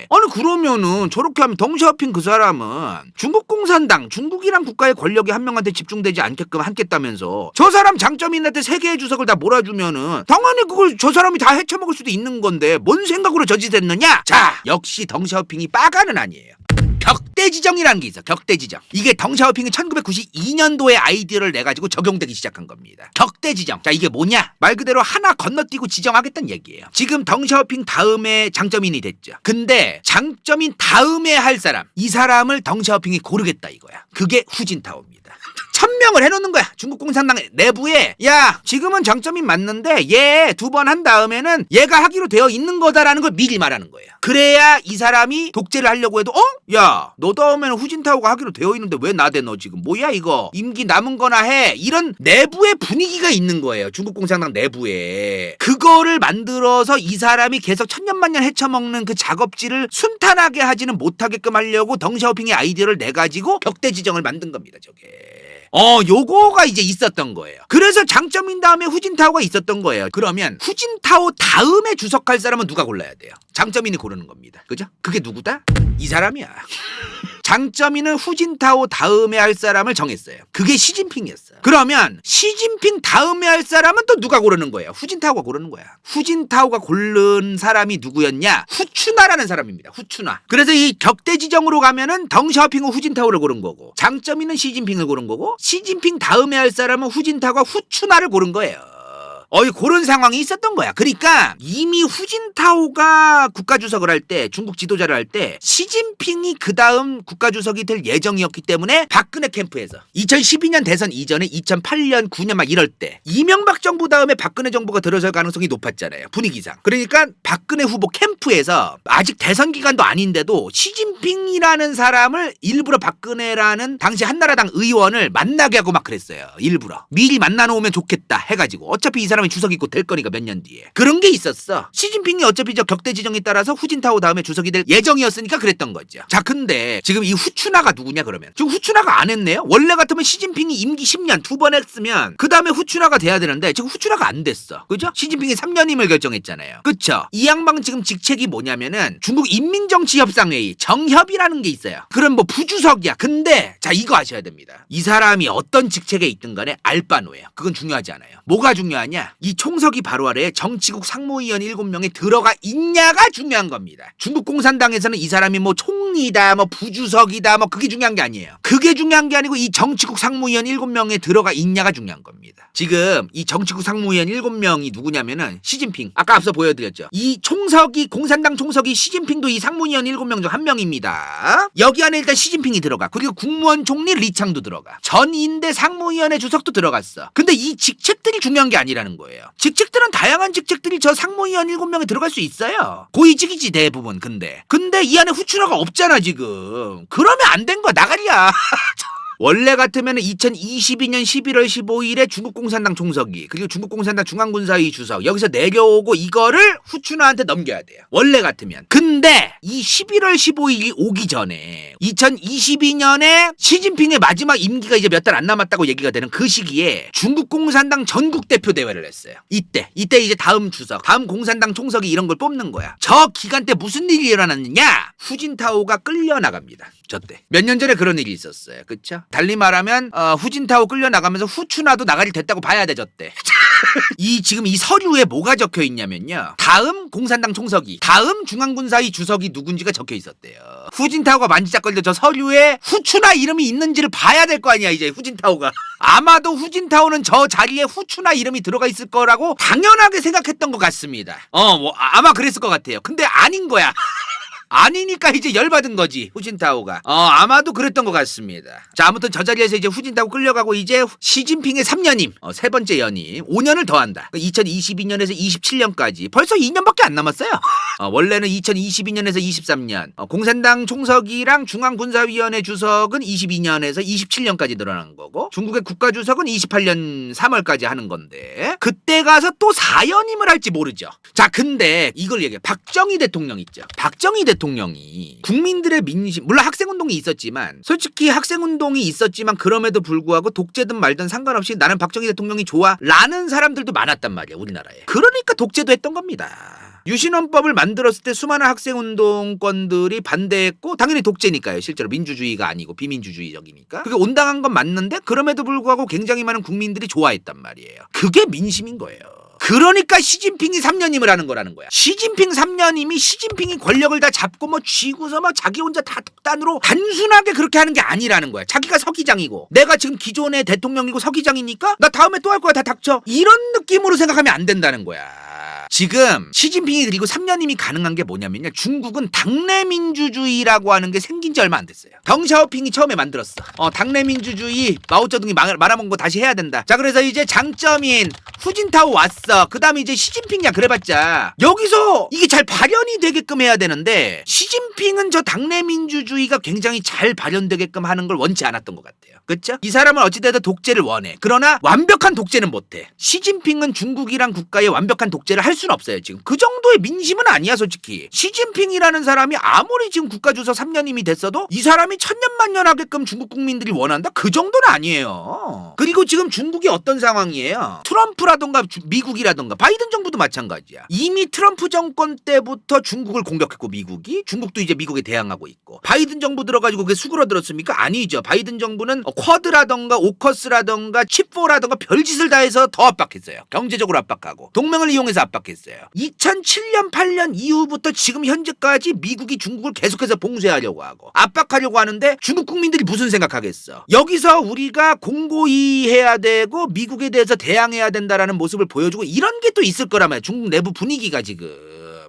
아니 그러면은 저렇게 하면 덩샤오핑 그 사람은 중국 공산당, 중국이란 국가의 권력이 한 명한테 집중되지 않게끔 하겠다면서 저 사람 장쩌민한테 3개의 주석을 다 몰아주면은 당연히 그걸 저 사람이 다 헤쳐먹을 수도 있는 건데 뭔 생각으로 저 짓 했느냐? 자, 역시 덩샤오핑이 빠가는 아니에요. 격대지정이라는 게 있어. 격대지정. 이게 덩샤오핑이 1992년도에 아이디어를 내가지고 적용되기 시작한 겁니다. 격대지정. 자, 이게 뭐냐? 말 그대로 하나 건너뛰고 지정하겠다는 얘기예요. 지금 덩샤오핑 다음에 장쩌민이 됐죠. 근데 장쩌민 다음에 할 사람, 이 사람을 덩샤오핑이 고르겠다 이거야. 그게 후진타오입니다. 천명을 해놓는 거야. 중국 공산당 내부에. 야, 지금은 정점이 맞는데 얘 2번 한 다음에는 얘가 하기로 되어 있는 거다라는 걸 미리 말하는 거예요. 그래야 이 사람이 독재를 하려고 해도 야, 너 다음에는 후진타오가 하기로 되어 있는데 왜 나대 너 지금 뭐야 이거 임기 남은 거나 해. 이런 내부의 분위기가 있는 거예요. 중국 공산당 내부에. 그거를 만들어서 이 사람이 계속 천년만년 헤쳐먹는 그 작업지를 순탄하게 하지는 못하게끔 하려고 덩샤오핑의 아이디어를 내가지고 격대 지정을 만든 겁니다. 저게. 요거가 이제 있었던 거예요. 그래서 장점인 다음에 후진타오가 있었던 거예요. 그러면 후진타오 다음에 주석할 사람은 누가 골라야 돼요? 장점인이 고르는 겁니다. 그죠? 그게 누구다? 이 사람이야. 장점인은 후진타오 다음에 할 사람을 정했어요. 그게 시진핑이었어요. 그러면 시진핑 다음에 할 사람은 또 누가 고르는 거예요? 후진타오가 고르는 거야. 후진타오가 고른 사람이 누구였냐? 후추나라는 사람입니다. 후추나. 그래서 이 격대 지정으로 가면은 덩샤오핑은 후진타오를 고른 거고 장점인은 시진핑을 고른 거고 시진핑 다음에 할 사람은 후진타오가 후추나를 고른 거예요. 그런 상황이 있었던 거야. 그러니까 이미 후진타오가 국가주석을 할 때, 중국 지도자를 할 때 시진핑이 그 다음 국가주석이 될 예정이었기 때문에 박근혜 캠프에서 2012년 대선 이전에 2008년, 9년 막 이럴 때 이명박 정부 다음에 박근혜 정부가 들어설 가능성이 높았잖아요. 분위기상. 그러니까 박근혜 후보 캠프에서 아직 대선 기간도 아닌데도 시진핑이라는 사람을 일부러 박근혜라는 당시 한나라당 의원을 만나게 하고 막 그랬어요. 일부러. 미리 만나놓으면 좋겠다 해가지고. 어차피 이 사람이 주석이 곧 될 거니까 몇 년 뒤에. 그런 게 있었어. 시진핑이 어차피 저 격대 지정에 따라서 후진타오 다음에 주석이 될 예정이었으니까 그랬던 거죠. 자, 근데 지금 이 후추나가 누구냐 그러면. 지금 후추나가 안 했네요. 원래 같으면 시진핑이 임기 10년 2번 했으면 그 다음에 후추나가 돼야 되는데 지금 후추나가 안 됐어. 그죠? 시진핑이 3년임을 결정했잖아요. 그쵸? 이 양반 지금 직책이 뭐냐면은 중국 인민정치협상회의 정협이라는 게 있어요. 그럼 뭐 부주석이야. 근데 자, 이거 아셔야 됩니다. 이 사람이 어떤 직책에 있든 간에 알바노예요. 그건 중요하지 않아요. 뭐가 중요하냐? 이 총서기 바로 아래에 정치국 상무위원 7명이 들어가 있냐가 중요한 겁니다. 중국 공산당에서는 이 사람이 뭐 총리다, 뭐 부주석이다, 뭐 그게 중요한 게 아니에요. 그게 중요한 게 아니고 이 정치국 상무위원 7명에 들어가 있냐가 중요한 겁니다. 지금 이 정치국 상무위원 7명이 누구냐면은 시진핑. 아까 앞서 보여드렸죠. 이 총서기, 공산당 총서기 시진핑도 이 상무위원 7명 중 한 명입니다. 여기 안에 일단 시진핑이 들어가. 그리고 국무원 총리 리창도 들어가. 전인대 상무위원회 주석도 들어갔어. 근데 이 직책들이 중요한 게 아니라는 거예요. 직책들은 다양한 직책들이 저 상무위원 7명에 들어갈 수 있어요. 고위직이지 대부분. 근데 이 안에 후추나가 없잖아 지금. 그러면 안 된 거야. 나가리야. 원래 같으면 2022년 11월 15일에 중국 공산당 총서기 그리고 중국 공산당 중앙군사위 주석 여기서 내려오고 이거를 후추나한테 넘겨야 돼요. 원래 같으면. 근데 이 11월 15일이 오기 전에 2022년에 시진핑의 마지막 임기가 이제 몇 달 안 남았다고 얘기가 되는 그 시기에 중국 공산당 전국 대표 대회를 했어요. 이때 이제 다음 주석, 다음 공산당 총서기 이런 걸 뽑는 거야. 저 기간 때 무슨 일이 일어났느냐? 후진타오가 끌려나갑니다. 저 때. 몇 년 전에 그런 일이 있었어요. 그쵸? 달리 말하면 후진타오 끌려나가면서 후추나도 나가리 됐다고 봐야 되죠. 때. 지금 이 서류에 뭐가 적혀 있냐면요. 다음 공산당 총서기, 다음 중앙군사위 주석이 누군지가 적혀 있었대요. 후진타오가 만지작거리던 저 서류에 후추나 이름이 있는지를 봐야 될 거 아니야. 이제 후진타오가. 아마도 후진타오는 저 자리에 후추나 이름이 들어가 있을 거라고 당연하게 생각했던 것 같습니다. 아마 그랬을 것 같아요. 근데 아닌 거야. 아니니까 이제 열받은 거지 후진타오가. 아마도 그랬던 것 같습니다. 자, 아무튼 저 자리에서 이제 후진타오 끌려가고 이제 시진핑의 3년임 세 번째 연임 5년을 더한다. 2022년에서 27년까지 벌써 2년밖에 안 남았어요. 원래는 2022년에서 23년 공산당 총서기랑 중앙군사위원회 주석은 22년에서 27년까지 늘어난 거고 중국의 국가주석은 28년 3월까지 하는 건데 그때 가서 또 4연임을 할지 모르죠. 자, 근데 이걸 얘기해. 박정희 대통령 있죠. 박정희 대통령이 국민들의 민심, 물론 학생운동이 있었지만 솔직히 학생운동이 있었지만 그럼에도 불구하고 독재든 말든 상관없이 나는 박정희 대통령이 좋아 라는 사람들도 많았단 말이야 우리나라에. 그러니까 독재도 했던 겁니다. 유신헌법을 만들었을 때 수많은 학생운동권들이 반대했고 당연히 독재니까요. 실제로 민주주의가 아니고 비민주주의적이니까. 그게 온당한 건 맞는데 그럼에도 불구하고 굉장히 많은 국민들이 좋아했단 말이에요. 그게 민심인 거예요. 그러니까 시진핑이 3년임을 하는 거라는 거야. 시진핑 3년임이 시진핑이 권력을 다 잡고 뭐 쥐고서 막 자기 혼자 다 독단으로 단순하게 그렇게 하는 게 아니라는 거야. 자기가 서기장이고 내가 지금 기존의 대통령이고 서기장이니까 나 다음에 또 할 거야. 다 닥쳐. 이런 느낌으로 생각하면 안 된다는 거야. 지금 시진핑이 그리고 3년임이 가능한 게 뭐냐면요. 중국은 당내 민주주의라고 하는 게 생긴 지 얼마 안 됐어요. 덩샤오핑이 처음에 만들었어. 당내 민주주의 마오쩌둥이 말아먹은 거 다시 해야 된다. 자, 그래서 이제 장점인 후진타오 왔어. 그 다음에 이제 시진핑이야. 그래봤자 여기서 이게 잘 발현이 되게끔 해야 되는데 시진핑은 저 당내 민주주의가 굉장히 잘 발현되게끔 하는 걸 원치 않았던 것 같아요. 그쵸? 이 사람은 어찌됐든 독재를 원해. 그러나 완벽한 독재는 못해. 시진핑은 중국이란 국가의 완벽한 독재를 할 수는 없어요. 지금 그 정도의 민심은 아니야 솔직히. 시진핑이라는 사람이 아무리 지금 국가주석 3년임이 됐어도 이 사람이 천년만년 하게끔 중국 국민들이 원한다? 그 정도는 아니에요. 그리고 지금 중국이 어떤 상황이에요? 트럼프라던가 미국이라던가 바이든 정부도 마찬가지야. 이미 트럼프 정권 때부터 중국을 공격했고 미국이, 중국도 이제 미국에 대항하고 있고, 바이든 정부 들어가지고 그게 수그러들었습니까? 아니죠. 바이든 정부는 쿼드라던가 오커스라던가 칩4라던가 별짓을 다 해서 더 압박했어요. 경제적으로 압박하고 동맹을 이용해서 압박했어요. 2007년 8년 이후부터 지금 현재까지 미국이 중국을 계속해서 봉쇄하려고 하고 압박하려고 하는데 중국 국민들이 무슨 생각하겠어? 여기서 우리가 공고히 해야 되고 미국에 대해서 대항해야 된다라는 모습을 보여주고 이런 게 또 있을 거라면 중국 내부 분위기가 지금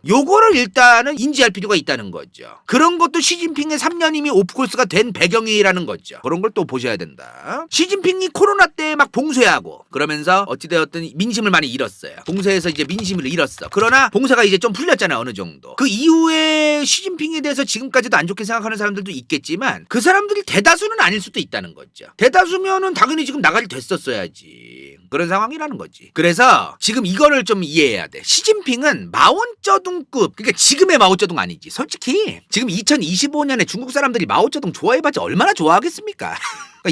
요거를 일단은 인지할 필요가 있다는 거죠. 그런 것도 시진핑의 3년임이 오프콜스가 된 배경이라는 거죠. 그런 걸 또 보셔야 된다. 시진핑이 코로나 때 막 봉쇄하고 그러면서 어찌되었든 민심을 많이 잃었어요. 봉쇄에서 이제 민심을 잃었어. 그러나 봉쇄가 이제 좀 풀렸잖아 어느 정도. 그 이후에 시진핑에 대해서 지금까지도 안 좋게 생각하는 사람들도 있겠지만 그 사람들이 대다수는 아닐 수도 있다는 거죠. 대다수면은 당연히 지금 나가리 됐었어야지. 그런 상황이라는 거지. 그래서 지금 이거를 좀 이해해야 돼. 시진핑은 마오쩌둥급, 그러니까 지금의 마오쩌둥 아니지. 솔직히 지금 2025년에 중국 사람들이 마오쩌둥 좋아해봤자 얼마나 좋아하겠습니까?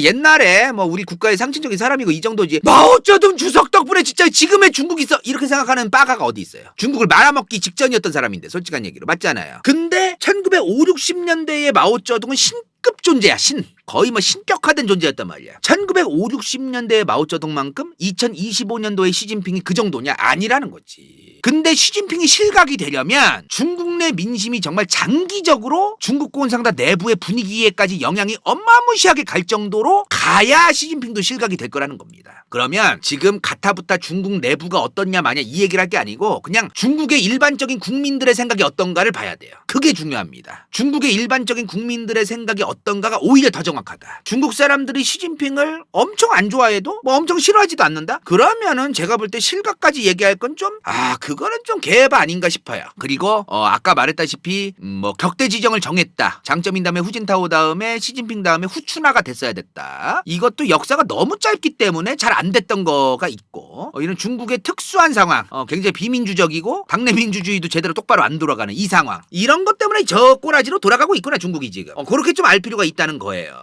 옛날에 뭐 우리 국가의 상징적인 사람이고 이 정도지. 마오쩌둥 주석 덕분에 진짜 지금의 중국이 있어 이렇게 생각하는 빠가가 어디 있어요? 중국을 말아먹기 직전이었던 사람인데 솔직한 얘기로 맞잖아요. 근데 1950, 60년대의 마오쩌둥은 신급 존재야. 거의 뭐 신격화된 존재였단 말이야. 1950, 60년대의 마오쩌둥만큼 2025년도의 시진핑이 그 정도냐? 아니라는 거지. 근데 시진핑이 실각이 되려면 중국 내 민심이 정말 장기적으로 중국 공산당 내부의 분위기에까지 영향이 어마무시하게 갈 정도로 가야 시진핑도 실각이 될 거라는 겁니다. 그러면 지금 가타부타 중국 내부가 어떻냐 마냐 이 얘기를 할 게 아니고 그냥 중국의 일반적인 국민들의 생각이 어떤가를 봐야 돼요. 그게 중요합니다. 중국의 일반적인 국민들의 생각이 어떤가가 오히려 더 정확하다. 중국 사람들이 시진핑을 엄청 안 좋아해도 뭐 엄청 싫어하지도 않는다? 그러면은 제가 볼 때 실각까지 얘기할 건 좀 그거는 좀 개바 아닌가 싶어요. 그리고 아까 말했다시피 뭐 격대 지정을 정했다. 장점인 다음에 후진타오 다음에 시진핑 다음에 후추나가 됐어야 됐다. 이것도 역사가 너무 짧기 때문에 잘 안 됐던 거가 있고 이런 중국의 특수한 상황, 굉장히 비민주적이고 당내 민주주의도 제대로 똑바로 안 돌아가는 이 상황, 이런 것 때문에 저 꼬라지로 돌아가고 있구나 중국이 지금. 그렇게 좀 알 필요가 있다는 거예요.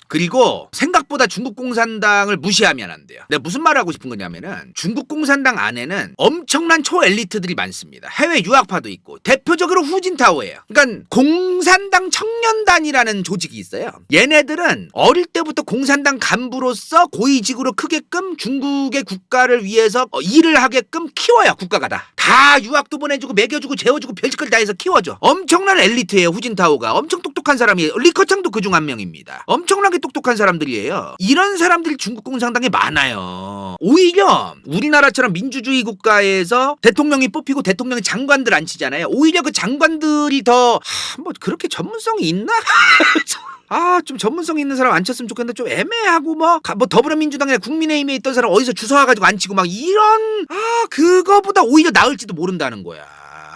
그리고 생각보다 중국 공산당을 무시하면 안 돼요. 내가 무슨 말을 하고 싶은 거냐면은 중국 공산당 안에는 엄청난 초엘리트들이 많습니다. 해외 유학파도 있고 대표적으로 후진타오예요. 그러니까 공산당 청년단이라는 조직이 있어요. 얘네들은 어릴 때부터 공산당 간부로서 고위직으로 크게끔 중국의 국가를 위해서 일을 하게끔 키워요. 국가가 다 유학도 보내주고 먹여주고 재워주고 별짓걸 다 해서 키워줘. 엄청난 엘리트예요. 후진타오가 엄청 똑똑한 사람이에요. 리커창도 그중 한 명입니다. 엄청나게 똑똑한 사람들이에요. 이런 사람들이 중국 공산당에 많아요. 오히려 우리나라처럼 민주주의 국가에서 대통령이 뽑히고 대통령이 장관들 앉히잖아요. 오히려 그 장관들이 더 뭐 그렇게 전문성이 있나? 좀 전문성 있는 사람 앉혔으면 좋겠는데 좀 애매하고 뭐 더불어민주당이나 국민의힘에 있던 사람 어디서 주워 와가지고 앉히고 막 이런 그거보다 오히려 나을지도 모른다는 거야.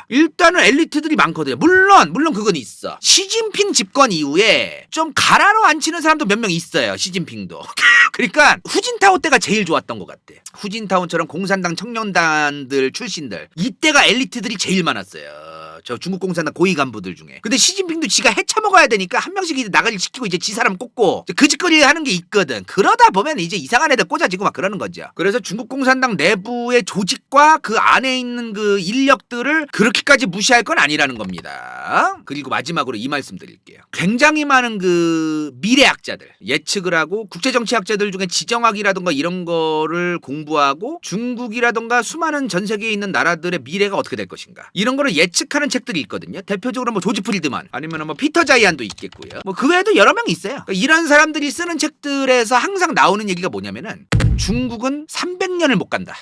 일단은 엘리트들이 많거든요. 물론 그건 있어. 시진핑 집권 이후에 좀 가라로 앉히는 사람도 몇 명 있어요. 시진핑도. 그러니까 후진타오 때가 제일 좋았던 것 같아. 후진타오처럼 공산당 청년단들 출신들 이때가 엘리트들이 제일 많았어요. 저 중국 공산당 고위 간부들 중에. 근데 시진핑도 지가 헤쳐먹어야 되니까 한 명씩 이제 나가리 시키고 이제 지 사람 꽂고 그 짓거리 하는 게 있거든. 그러다 보면 이제 이상한 애들 꽂아지고 막 그러는 거죠. 그래서 중국 공산당 내부의 조직과 그 안에 있는 그 인력들을 그렇게까지 무시할 건 아니라는 겁니다. 그리고 마지막으로 이 말씀 드릴게요. 굉장히 많은 그 미래학자들, 예측을 하고 국제정치학자들 중에 지정학이라던가 이런 거를 공부하고 중국이라던가 수많은 전 세계에 있는 나라들의 미래가 어떻게 될 것인가 이런 거를 예측하는 책들이 있거든요. 대표적으로 뭐 조지 프리드만 아니면 뭐 피터 자이안도 있겠고요. 뭐 그 외에도 여러 명 있어요. 그러니까 이런 사람들이 쓰는 책들에서 항상 나오는 얘기가 뭐냐면은 중국은 300년을 못 간다.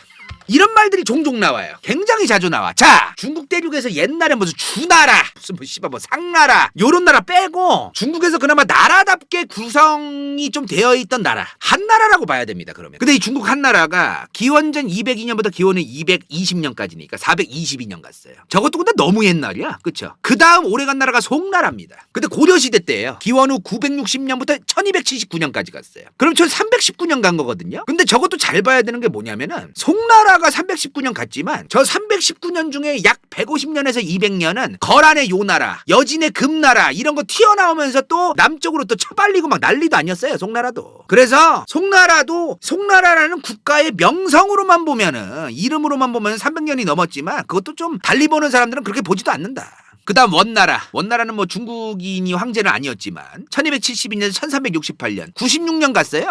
이런 말들이 종종 나와요. 굉장히 자주 나와. 자, 중국 대륙에서 옛날에 무슨 주나라, 무슨 뭐 씨발 뭐 상나라 요런 나라 빼고 중국에서 그나마 나라답게 구성이 좀 되어 있던 나라 한나라라고 봐야 됩니다. 그러면. 근데 이 중국 한나라가 기원전 202년부터 기원전 220년까지니까 422년 갔어요. 저것도 근데 너무 옛날이야. 그쵸? 그 다음 오래간 나라가 송나라입니다. 근데 고려시대 때예요. 기원 후 960년부터 1279년까지 갔어요. 그럼 전 319년 간 거거든요. 근데 저것도 잘 봐야 되는 게 뭐냐면은 송나라가 319년 갔지만 저 319년 중에 약 150년에서 200년은 거란의 요나라, 여진의 금나라 이런 거 튀어나오면서 또 남쪽으로 또 쳐발리고 막 난리도 아니었어요. 송나라도. 그래서 송나라라는 국가의 명성으로만 보면은 이름으로만 보면 300년이 넘었지만 그것도 좀 달리 보는 사람들은 그렇게 보지도 않는다. 그 다음 원나라는 뭐 중국인이 황제는 아니었지만 1272년에서 1368년 96년 갔어요.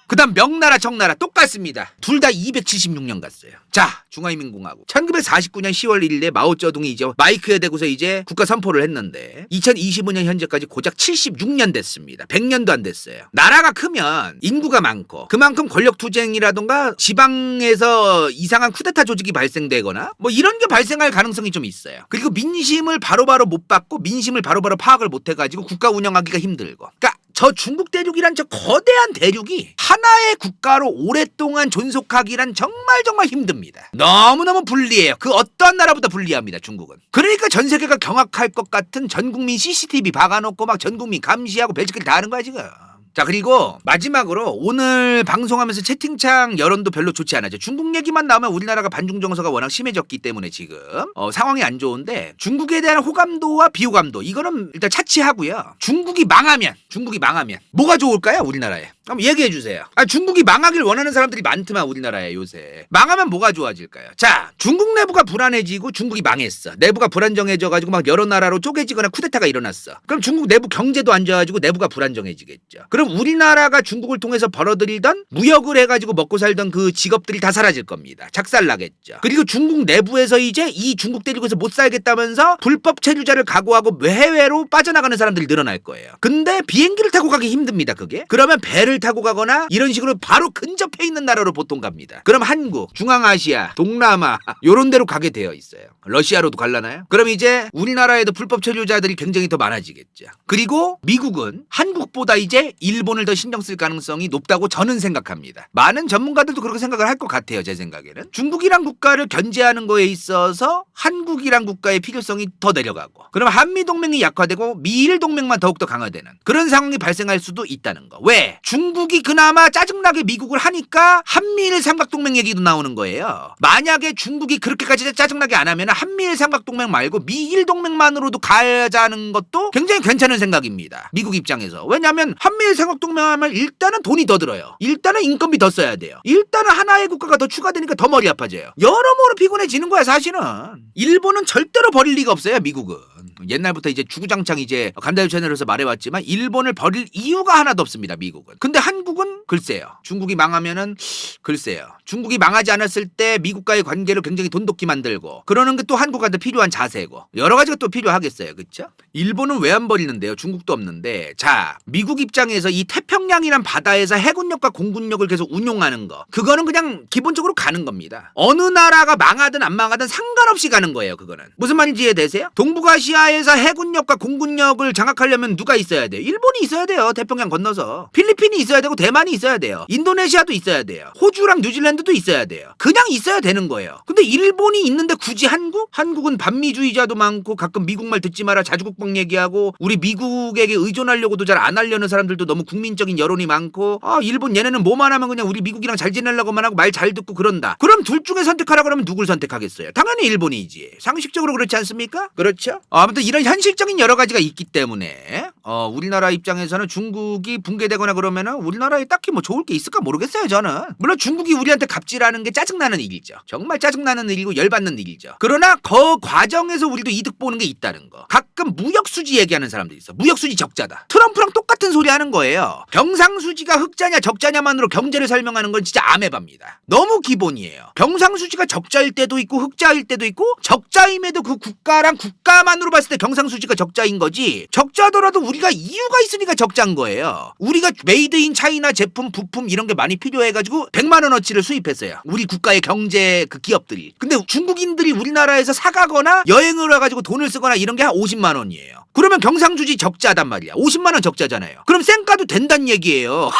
그 다음 명나라 청나라 똑같습니다. 둘 다 276년 갔어요. 자, 중화인민공화국 1949년 10월 1일에 마오쩌둥이 이제 마이크에 대고서 이제 국가 선포를 했는데 2025년 현재까지 고작 76년 됐습니다. 100년도 안 됐어요. 나라가 크면 인구가 많고 그만큼 권력투쟁이라던가 지방에서 이상한 쿠데타 조직이 발생되거나 뭐 이런 게 발생할 가능성이 좀 있어요. 그리고 민심을 바로바로 못 받고 민심을 바로바로 파악을 못 해가지고 국가 운영하기가 힘들고, 그러니까 저 중국 대륙이란 저 거대한 대륙이 하나의 국가로 오랫동안 존속하기란 정말 힘듭니다. 너무너무 불리해요. 그 어떠한 나라보다 불리합니다. 중국은. 그러니까 전 세계가 경악할 것 같은 전 국민 CCTV 박아놓고 막 전 국민 감시하고 별짓거리 다 하는 거야 지금. 자, 그리고 마지막으로 오늘 방송하면서 채팅창 여론도 별로 좋지 않아요. 중국 얘기만 나오면 우리나라가 반중 정서가 워낙 심해졌기 때문에 지금 상황이 안 좋은데, 중국에 대한 호감도와 비호감도 이거는 일단 차치하고요. 중국이 망하면 뭐가 좋을까요? 우리나라에 한번 얘기해 주세요. 중국이 망하길 원하는 사람들이 많더만 우리나라에 요새. 망하면 뭐가 좋아질까요? 자, 중국 내부가 불안해지고 중국이 망했어. 내부가 불안정해져가지고 막 여러 나라로 쪼개지거나 쿠데타가 일어났어. 그럼 중국 내부 경제도 안 좋아지고 내부가 불안정해지겠죠. 그럼 우리나라가 중국을 통해서 벌어들이던 무역을 해가지고 먹고 살던 그 직업들이 다 사라질 겁니다. 작살나겠죠. 그리고 중국 내부에서 이제 이 중국 대륙에서 못 살겠다면서 불법 체류자를 각오하고 해외로 빠져나가는 사람들이 늘어날 거예요. 근데 비행기를 타고 가기 힘듭니다. 그게. 그러면 배를 타고 가거나 이런 식으로 바로 근접해 있는 나라로 보통 갑니다. 그럼 한국, 중앙아시아, 동남아 요런 데로 가게 되어 있어요. 러시아로도 갈라나요? 그럼 이제 우리나라에도 불법 체류자들이 굉장히 더 많아지겠죠. 그리고 미국은 한국보다 이제 일본을 더 신경 쓸 가능성이 높다고 저는 생각합니다. 많은 전문가들도 그렇게 생각을 할 것 같아요. 제 생각에는. 중국이란 국가를 견제하는 거에 있어서 한국이란 국가의 필요성이 더 내려가고, 그럼 한미동맹이 약화되고 미일 동맹만 더욱더 강화되는 그런 상황이 발생할 수도 있다는 거. 왜? 중국이 그나마 짜증나게 미국을 하니까 한미일 삼각동맹 얘기도 나오는 거예요. 만약에 중국이 그렇게까지 짜증나게 안 하면 한미일 삼각동맹 말고 미일 동맹만으로도 가자는 것도 굉장히 괜찮은 생각입니다. 미국 입장에서. 왜냐하면 한미일 삼각동맹 하면 일단은 돈이 더 들어요. 일단은 인건비 더 써야 돼요. 일단은 하나의 국가가 더 추가되니까 더 머리 아파져요. 여러모로 피곤해지는 거야 사실은. 일본은 절대로 버릴 리가 없어요. 미국은. 옛날부터 이제 주구장창 이제 감자유 채널에서 말해왔지만 일본을 버릴 이유가 하나도 없습니다. 미국은. 근데 한국은 글쎄요. 중국이 망하면은 글쎄요. 중국이 망하지 않았을 때 미국과의 관계를 굉장히 돈독히 만들고 그러는 게 또 한국한테 필요한 자세고 여러 가지가 또 필요하겠어요. 그렇죠? 일본은 왜 안 버리는데요? 중국도 없는데. 자, 미국 입장에서 이 태평양이란 바다에서 해군력과 공군력을 계속 운용하는 거, 그거는 그냥 기본적으로 가는 겁니다. 어느 나라가 망하든 안 망하든 상관없이 가는 거예요. 그거는. 무슨 말인지 이해되세요? 동북아시아에서 해군력과 공군력을 장악하려면 누가 있어야 돼요? 일본이 있어야 돼요. 태평양 건너서. 필리핀이 있어야 되고 대만이 있어야 돼요. 인도네시아도 있어야 돼요. 호주랑 뉴질랜드도 있어야 돼요. 그냥 있어야 되는 거예요. 근데 일본이 있는데 굳이 한국? 한국은 반미주의자도 많고 가끔 미국말 듣지 마라 자주국방 얘기하고 우리 미국에게 의존하려고도 잘 안 하려는 사람들도 너무 국민적인 여론이 많고, 일본 얘네는 뭐만 하면 그냥 우리 미국이랑 잘 지내려고만 하고 말 잘 듣고 그런다. 그럼 둘 중에 선택하라 그러면 누굴 선택하겠어요? 당연히 일본이지. 상식적으로 그렇지 않습니까? 그렇죠? 아무튼 이런 현실적인 여러 가지가 있기 때문에 우리나라 입장에서는 중국이 붕괴되거나 그러면은 우리나라에 딱히 뭐 좋을 게 있을까 모르겠어요. 저는. 물론 중국이 우리한테 갑질하는 게 짜증나는 일이죠. 정말 짜증나는 일이고 열받는 일이죠. 그러나 그 과정에서 우리도 이득 보는 게 있다는 거. 가끔 무역수지 얘기하는 사람들이 있어. 무역수지 적자다. 트럼프랑 똑같은 소리 하는 거예요. 경상수지가 흑자냐 적자냐만으로 경제를 설명하는 건 진짜 아메바입니다. 너무 기본이에요. 경상수지가 적자일 때도 있고 흑자일 때도 있고, 적자임에도 그 국가랑 국가만으로 봤을 때 경상수지가 적자인 거지, 적자더라도 우리 우리가 이유가 있으니까 적자인 거예요. 우리가 메이드 인 차이나 제품, 부품 이런 게 많이 필요해가지고 100만 원어치를 수입했어요. 우리 국가의 경제 그 기업들이. 근데 중국인들이 우리나라에서 사가거나 여행을 와가지고 돈을 쓰거나 이런 게 한 50만 원이에요. 그러면 경상수지 적자단 말이야. 50만 원 적자잖아요. 그럼 쌩까도 된다는 얘기예요.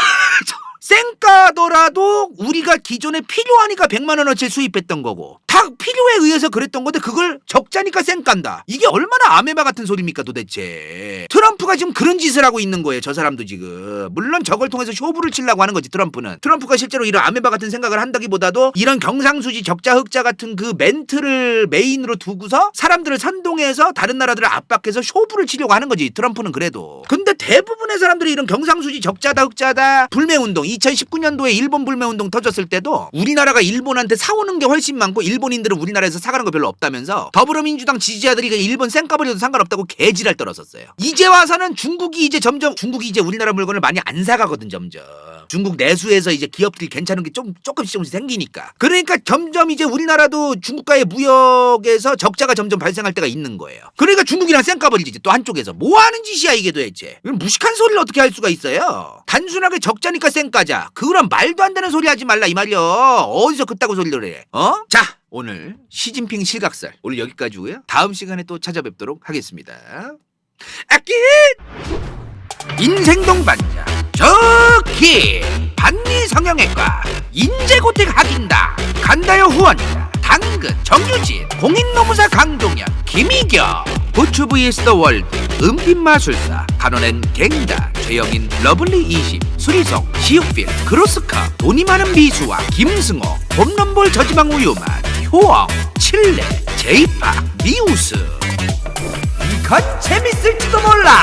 쌩까더라도 우리가 기존에 필요하니까 100만 원어치 수입했던 거고 다 필요에 의해서 그랬던 건데 그걸 적자니까 쌩깐다. 이게 얼마나 아메바 같은 소리입니까 도대체. 트럼프가 지금 그런 짓을 하고 있는 거예요. 저 사람도 지금. 물론 저걸 통해서 쇼부를 치려고 하는 거지 트럼프는. 트럼프가 실제로 이런 아메바 같은 생각을 한다기보다도 이런 경상수지 적자 흑자 같은 그 멘트를 메인으로 두고서 사람들을 선동해서 다른 나라들을 압박해서 쇼부를 치려고 하는 거지 트럼프는. 그래도 근데 대부분의 사람들이 이런 경상수지 적자다 흑자다 불매운동 2019년도에 일본 불매운동 터졌을 때도 우리나라가 일본한테 사오는 게 훨씬 많고 일본인들은 우리나라에서 사가는 거 별로 없다면서 더불어민주당 지지자들이 일본 쌩까버려도 상관없다고 개지랄 떨었었어요. 이제 와서는 중국이 이제 우리나라 물건을 많이 안 사가거든. 점점 중국 내수에서 이제 기업들이 괜찮은 게 조금씩 생기니까. 그러니까 점점 이제 우리나라도 중국과의 무역에서 적자가 점점 발생할 때가 있는 거예요. 그러니까 중국이랑 쌩까버리지 또 한쪽에서. 뭐 하는 짓이야 이게 도대체. 이런 무식한 소리를 어떻게 할 수가 있어요. 단순하게 적자니까 쌩까자. 그런 말도 안 되는 소리 하지 말라 이 말이여. 어디서 그따구 소리를 해. 자, 오늘 시진핑 실각설 오늘 여기까지고요. 다음 시간에 또 찾아뵙도록 하겠습니다. 아끼 인생동반자 저기 반리 성형외과 인재고택 학인다 간다요 후원자 당근 정유진 공인노무사 강동현 김희경 부추 vs 더 월드 은빛마술사 간호는 갱다 최영인 러블리 20 수리성 시육필 크로스카 돈이 많은 미수와 김승호 홈런볼 저지방 우유맛 효왕 칠레 제이파 미우스. 이건 재밌을지도 몰라.